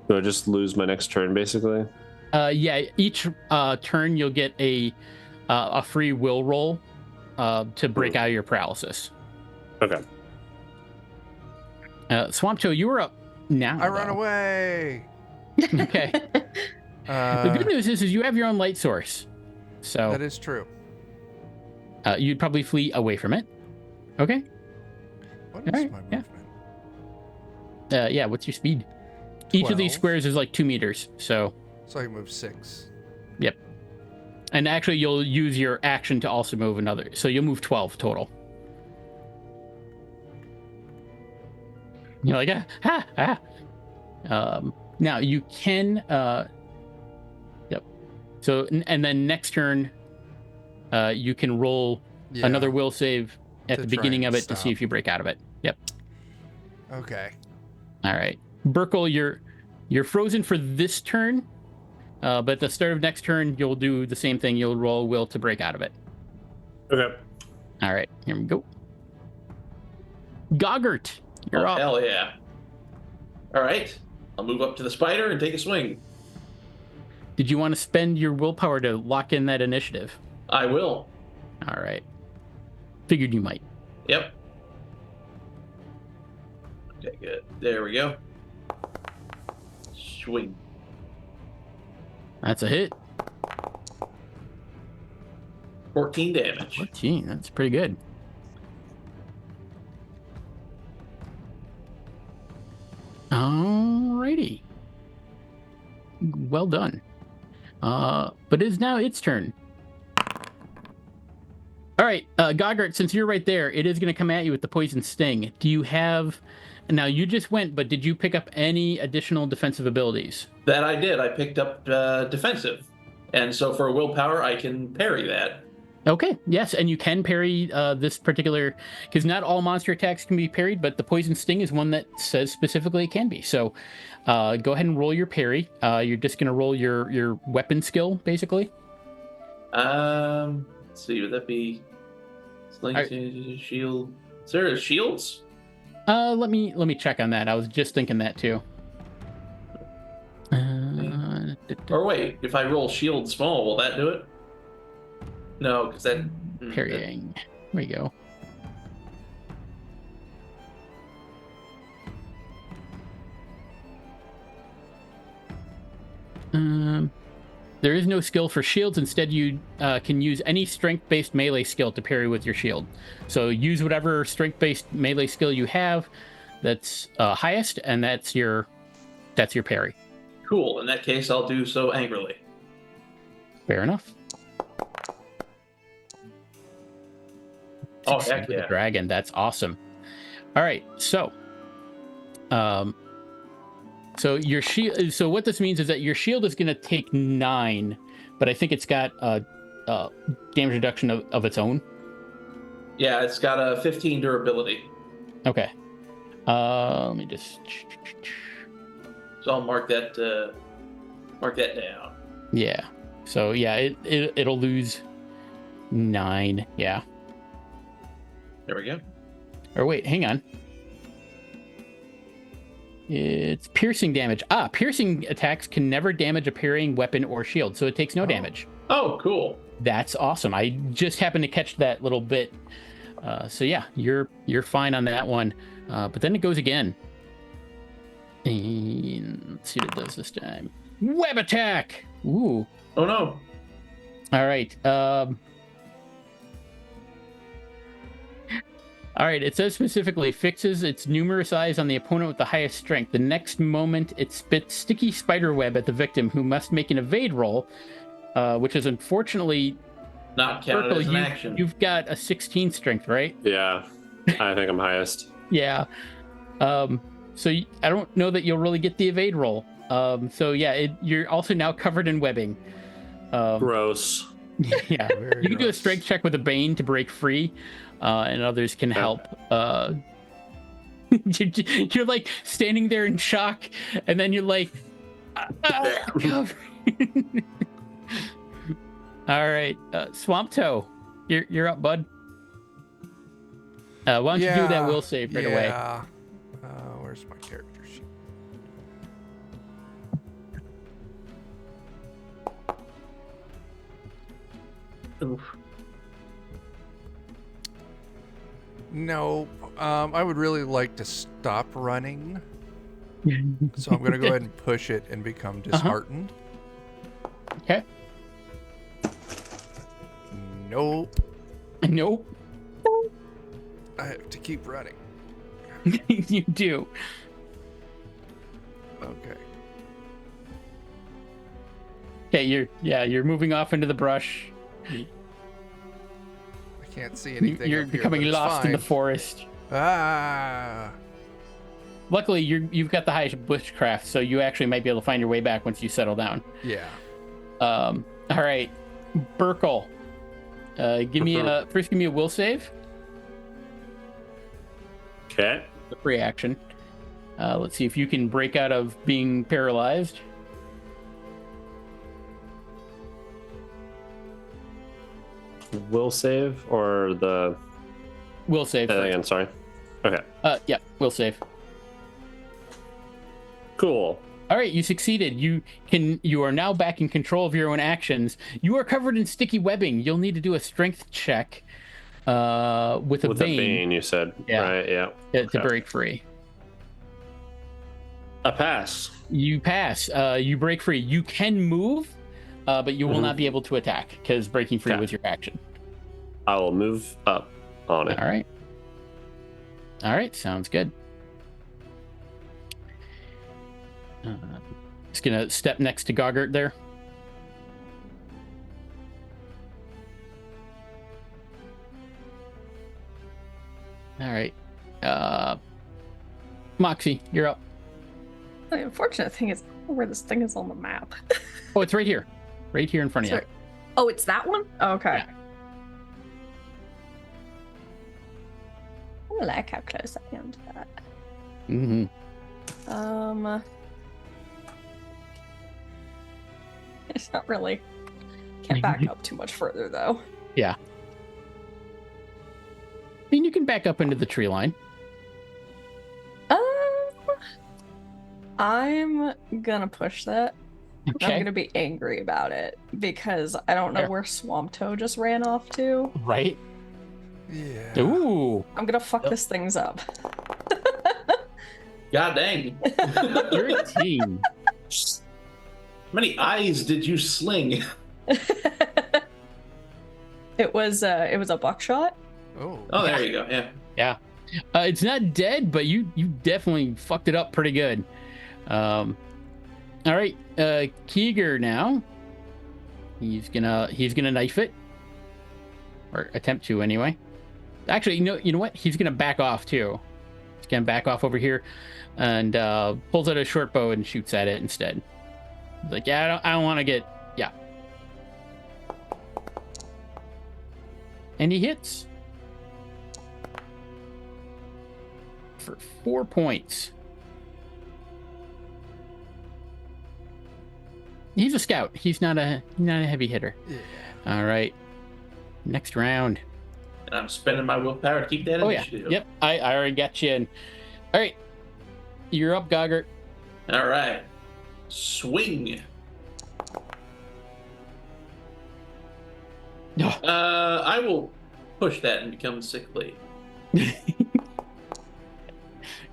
Do I just lose my next turn, basically? Yeah. Each turn you'll get a free will roll to break out of your paralysis. Okay. Swamp Toe, you were up now. I run though. away. Okay. The good news is you have your own light source, so That is true. you'd probably flee away from it. Okay. What is Alright, my yeah. movement? Yeah. What's your speed? Each of these 12. squares is like 2 meters. So, So I can move 6. and actually, you'll use your action to also move another. So you'll move 12 total. You're like now you can. Yep. So and then next turn, you can roll Yeah. another will save at To the try beginning and of it to see stop. if you break out of it. Yep. Okay. All right, Burkle, you're frozen for this turn, but at the start of next turn, you'll do the same thing. You'll roll will to break out of it. Okay. All right, here we go. Goggart, you're Oh, up. hell yeah. All right. I'll move up to the spider and take a swing. Did you want to spend your willpower to lock in that initiative? I will. All right. Figured you might. Yep. Okay, good. There we go. Swing. That's a hit. 14 damage. 14. That's pretty good. Alrighty. Well done. But it is now its turn. All right, Goggart, since you're right there, it is going to come at you with the poison sting. Do you have... Now, you just went, but did you pick up any additional defensive abilities? That I did. I picked up defensive. And so for willpower, I can parry that. Okay, yes, and you can parry this particular... Because not all monster attacks can be parried, but the poison sting is one that says specifically it can be. So go ahead and roll your parry. You're just going to roll your weapon skill, basically. Let's see, would that be... Shield... Is there shields? Let me check on that. I was just thinking that too. Or wait, if I roll shield small, will that do it? No, because that... Parrying. There we go. There is no skill for shields. Instead, you can use any strength-based melee skill to parry with your shield. So use whatever strength-based melee skill you have that's highest, and that's your parry. Cool. In that case, I'll do so angrily. Fair enough. Oh, heck yeah. The dragon. That's awesome. All right, so your shield. So what this means is that your shield is going to take 9, but I think it's got a damage reduction of its own. Yeah, it's got a 15 durability. Okay. Let me just. So I'll mark that down. Yeah. So yeah, it'll lose 9. Yeah. There we go. Or wait, hang on. It's piercing damage. Piercing attacks can never damage a parrying weapon or shield, so it takes no damage. Oh, cool. That's awesome. I just happened to catch that little bit. So yeah, you're fine on that one. But then it goes again. And let's see what it does this time. Web attack! Ooh. Oh no. All right. All right, it says specifically, fixes its numerous eyes on the opponent with the highest strength. The next moment, it spits sticky spider web at the victim, who must make an evade roll, which is unfortunately... Not counted Purple, as an action. You've got a 16 strength, right? Yeah, I think I'm highest. Yeah. So I don't know that you'll really get the evade roll. So yeah, you're also now covered in webbing. Gross. Yeah. Very You can do a gross. strength check with a Bane to break free. And others can help. You're like standing there in shock, and then you're like, cover. All right, Swamp Toe, you're up, bud. Why don't you do that will save right away? Yeah. Where's my character sheet? Oof. Nope. I would really like to stop running. So I'm going to go ahead and push it and become disheartened. Okay. Nope. Nope. I have to keep running. You do. Okay. Okay, you're moving off into the brush. I can't see anything. You're up here, becoming but it's lost in the fine. forest. Ah. Luckily, you've got the high bushcraft, so you actually might be able to find your way back once you settle down. Yeah. All right, Burkle. Give me a will save. Okay. The free action. Let's see if you can break out of being paralyzed. Will save or the... Will save. first. Again, sorry. Okay. Yeah, will save. Cool. All right, you succeeded. You are now back in control of your own actions. You are covered in sticky webbing. You'll need to do a strength check with a With a bane, you said. Yeah. Right, yeah. To break free. A pass. You pass. You break free. You can move, but you will not be able to attack because breaking free Okay. was your action. I will move up on it. All right. All right, sounds good. Just gonna step next to Goggart there. All right. Moxie, you're up. The unfortunate thing is where this thing is on the map. Oh, it's right here. Right here in front of you. Sorry. Oh, it's that one? Okay. Yeah. I like how close I am to that. Mm-hmm. It's not really. Can't back up too much further though. Yeah. I mean, you can back up into the tree line. I'm gonna push that. Okay. I'm gonna be angry about it because I don't know Fair. where Swamp Toe just ran off to. Right? Yeah. Ooh. I'm gonna fuck this things up. God dang. 13. How many eyes did you sling? It was a buckshot. Oh. Oh, there you go. Yeah. Yeah. It's not dead, but you definitely fucked it up pretty good. All right. Keeger now. He's gonna knife it. Or attempt to anyway. Actually, you know what? He's gonna back off too. He's gonna back off over here and pulls out a short bow and shoots at it instead. He's like, yeah, I don't want to get, yeah. And he hits for 4 points. He's a scout. He's not a heavy hitter. Yeah. All right. Next round. And I'm spending my willpower to keep that Oh yeah. initiative. Yep. I already got you in. All right. You're up, Goggart. All right. Swing. I will push that and become sickly.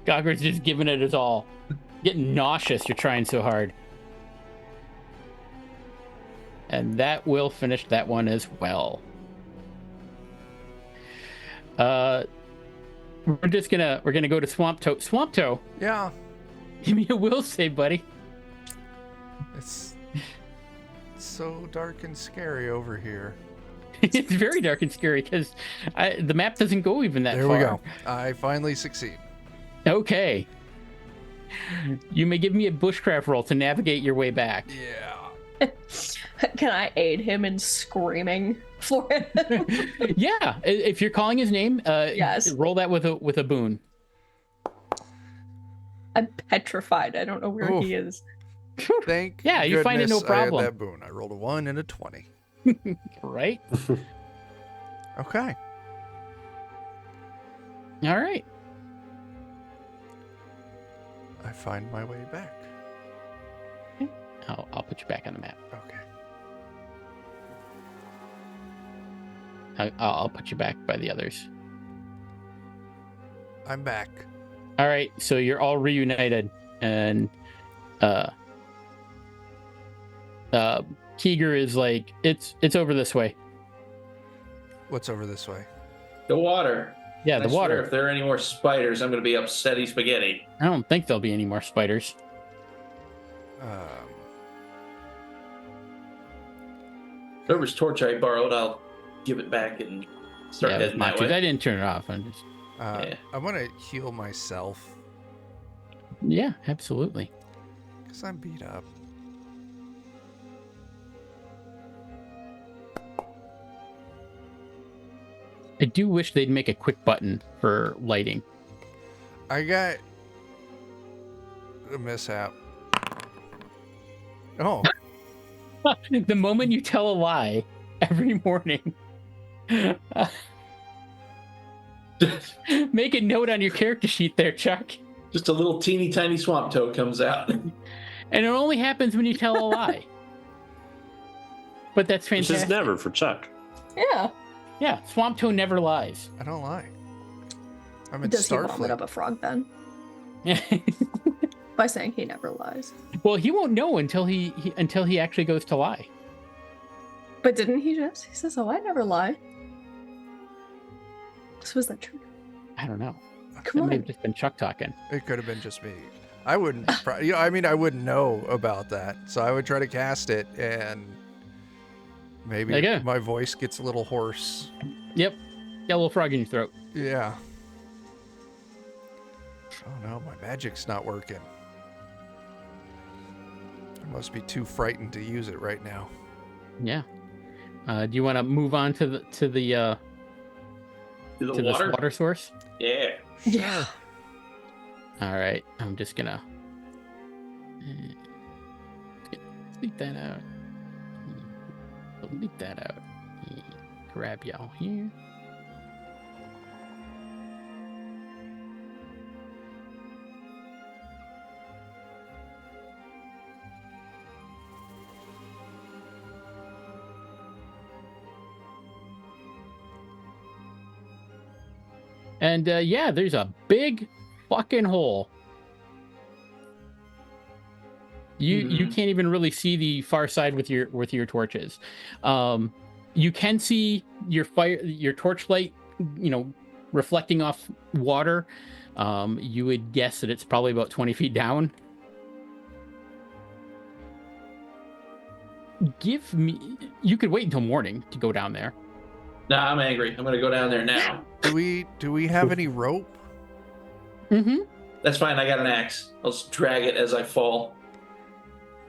Goggart's just giving it his all. Getting nauseous. You're trying so hard. And that will finish that one as well. We're gonna go to Swamp Toe. Swamp Toe, Yeah. give me a will save, buddy. It's so dark and scary over here. It's very dark and scary because the map doesn't go even that There far. we go. I finally succeed. Okay. You may give me a bushcraft roll to navigate your way back. Yeah. Can I aid him in screaming for him? Yeah, if you're calling his name, Yes. roll that with a boon. I'm petrified. I don't know where he is. Thank Yeah, you find it no goodness I had problem. that boon. I rolled a 1 and a 20. Right? Okay. All right. I find my way back. I'll put you back on the map. Okay. I'll put you back by the others. I'm back. All right, so you're all reunited, and Keeger is like, it's over this way. What's over this way? The water. Yeah, I the swear water. if there are any more spiders, I'm going to be upsetty spaghetti. I don't think there'll be any more spiders. Whoever's torch I borrowed, I'll give it back and start Yeah, heading that Monty, way. I didn't turn it off. I'm just, Yeah. I want to heal myself yeah, absolutely. because I'm beat up. I do wish they'd make a quick button for lighting. I got a mishap. Oh, The moment you tell a lie every morning, make a note on your character sheet there, Chuck. Just a little teeny tiny swamp toad comes out. And it only happens when you tell a lie. But that's Which fantastic. is never for Chuck. Yeah. Yeah, Swamp Toad never lies. I don't lie. I'm in Does he vomit Starfleet. up a frog then? By saying he never lies. Well, he won't know until he actually goes to lie. But didn't he just? He says, "Oh, I never lie." So is that true? I don't know. Come That may on. have just been Chuck talking. It could have been just me. I wouldn't. I mean, I wouldn't know about that, so I would try to cast it, and maybe There you go. my voice gets a little hoarse. Yep. Got a little frog in your throat. Yeah. Oh no, my magic's not working. I must be too frightened to use it right now. Yeah. Do you want to move on to this water? water source? Yeah. Yeah. All right. I'm just gonna leak that out. Leak that out. Grab y'all here. And yeah, there's a big fucking hole. You can't even really see the far side with your torches. You can see your torchlight, reflecting off water. You would guess that it's probably about 20 feet down. You could wait until morning to go down there. Nah, I'm angry. I'm gonna go down there now. Do we have any rope? Mm-hmm. That's fine. I got an axe. I'll just drag it as I fall.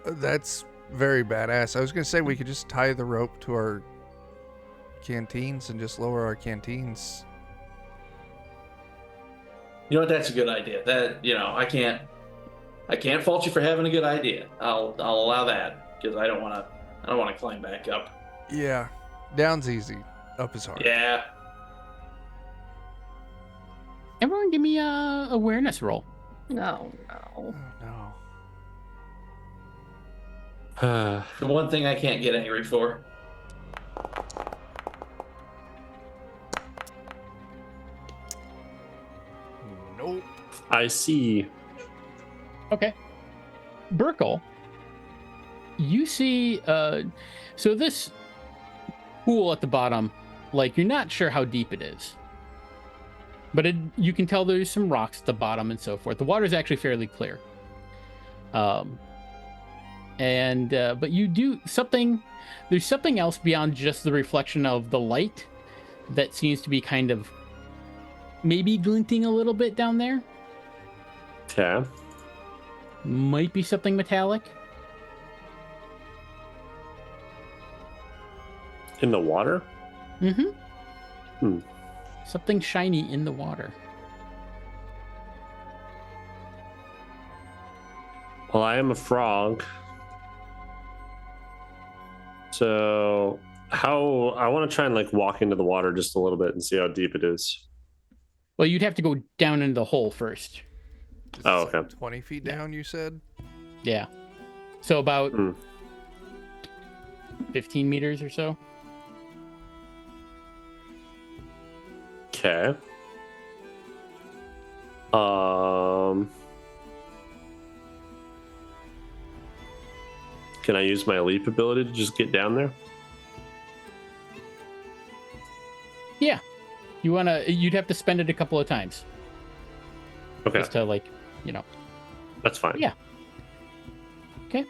That's very badass. I was gonna say we could just tie the rope to our canteens and just lower our canteens. You know what? That's a good idea. That I can't fault you for having a good idea. I'll allow that because I don't want to climb back up. Yeah, down's easy, up is hard. Yeah. Everyone, give me a awareness roll. No. Oh no. The one thing I can't get angry for. Nope. I see. Okay. Burkle, you see, so this pool at the bottom, like, you're not sure how deep it is. But you can tell there's some rocks at the bottom and so forth. The water's actually fairly clear. But you do there's something else beyond just the reflection of the light that seems to be kind of maybe glinting a little bit down there. Okay. Might be something metallic. In the water? Mm-hmm. Something shiny in the water. Well, I am a frog. So I want to try and walk into the water just a little bit and see how deep it is. Well, you'd have to go down into the hole first. Oh, It's okay. 20 feet down, you said? Yeah. So about 15 meters or so. Okay. Can I use my leap ability to just get down there? Yeah. You'd have to spend it a couple of times. Okay. Just to That's fine. Yeah. Okay.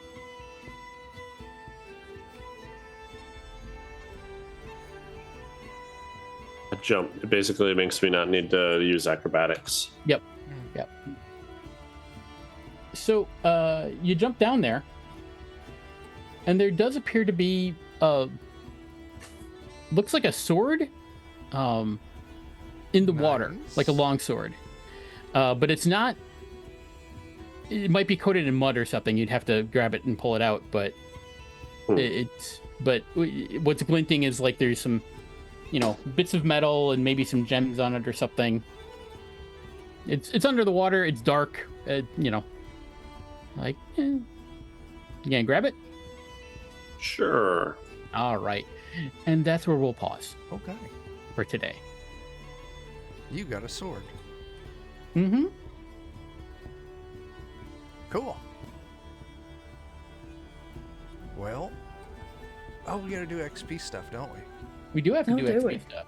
A jump. It basically makes me not need to use acrobatics. Yep. So you jump down there, and there does appear to be looks like a sword in the water, Nice. like a long sword. But it's not. It might be coated in mud or something. You'd have to grab it and pull it out, but what's glinting is like there's some, bits of metal and maybe some gems on it or something. It's under the water. It's dark. You gonna grab it? Sure. All right. And that's where we'll pause Okay. for today. You got a sword. Mm-hmm. Cool. Well, we gotta do XP stuff, don't we? We do have to Oh, do do XP we? stuff.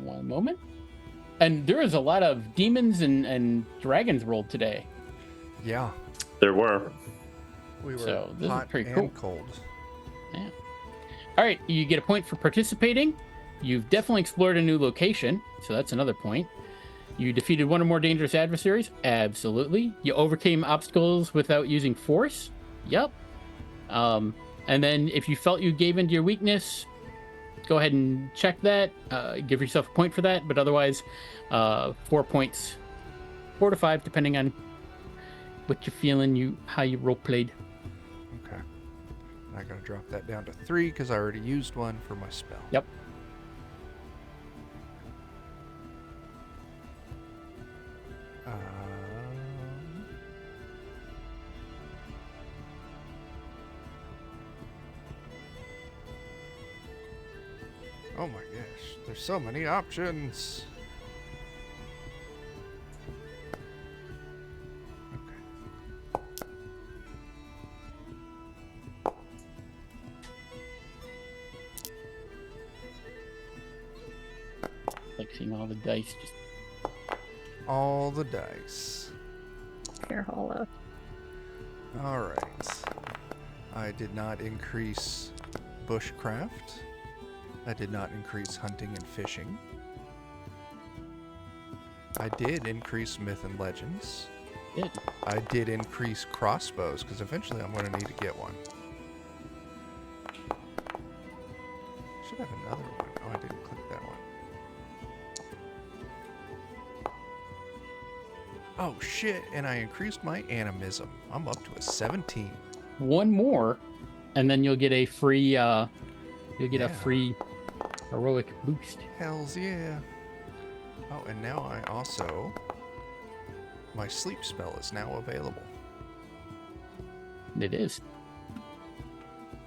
One moment. And there is a lot of demons and dragons rolled today. Yeah. There were. We were So, this is hot pretty and cool. cold. Yeah. All right, you get a point for participating. You've definitely explored a new location, so that's another point. You defeated one or more dangerous adversaries. Absolutely. You overcame obstacles without using force. Yep. And then if you felt you gave into your weakness, go ahead and check that. Give yourself a point for that. But otherwise, 4 points, 4 to 5, depending on what you're feeling, how you role played. Okay. I gotta drop that down to 3 because I already used one for my spell. Yep. Oh my gosh, there's so many options. Okay. Like seeing all the dice. Just All the dice. Here, Hollow. All right. I did not increase bushcraft. I did not increase hunting and fishing. I did increase myth and legends. did. I did increase crossbows because eventually I'm going to need to get one. Should have another one. Oh, I didn't click that one. Oh shit! And I increased my animism. I'm up to a 17. One more, and then you'll get a free. A Yeah. free heroic boost. Hells yeah. Oh, and now I also... My sleep spell is now available. It is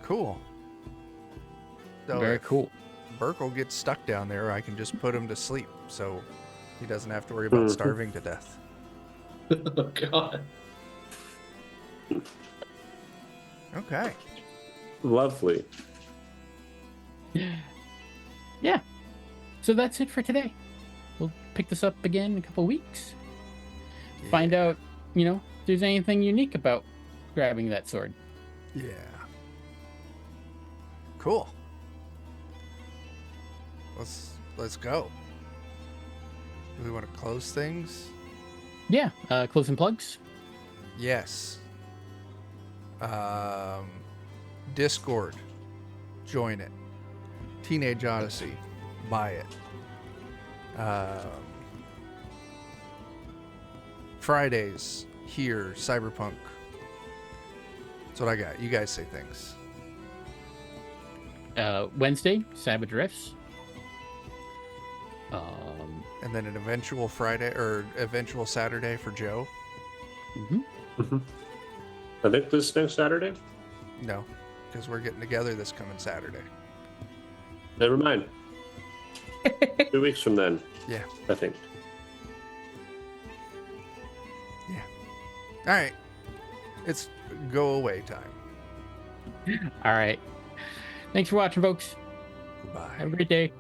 Cool. So very if cool. Burkle gets stuck down there, I can just put him to sleep, so he doesn't have to worry about starving to death. Oh God. Okay. Lovely. Yeah. So that's it for today. We'll pick this up again in a couple weeks. Find out, if there's anything unique about grabbing that sword. Yeah. Cool. Let's go. Do we want to close things? Yeah. Closing plugs. Yes. Discord. Join it. Teenage Odyssey. Buy it. Fridays here, Cyberpunk. That's what I got. You guys say things. Wednesday, Savage Rifts. And then an eventual Friday or eventual Saturday for Joe. I think this next Saturday. No, because we're getting together this coming Saturday. Never mind. 2 weeks from then. Yeah. I think. All right. It's go away time. All right. Thanks for watching, folks. Bye. Have a great day.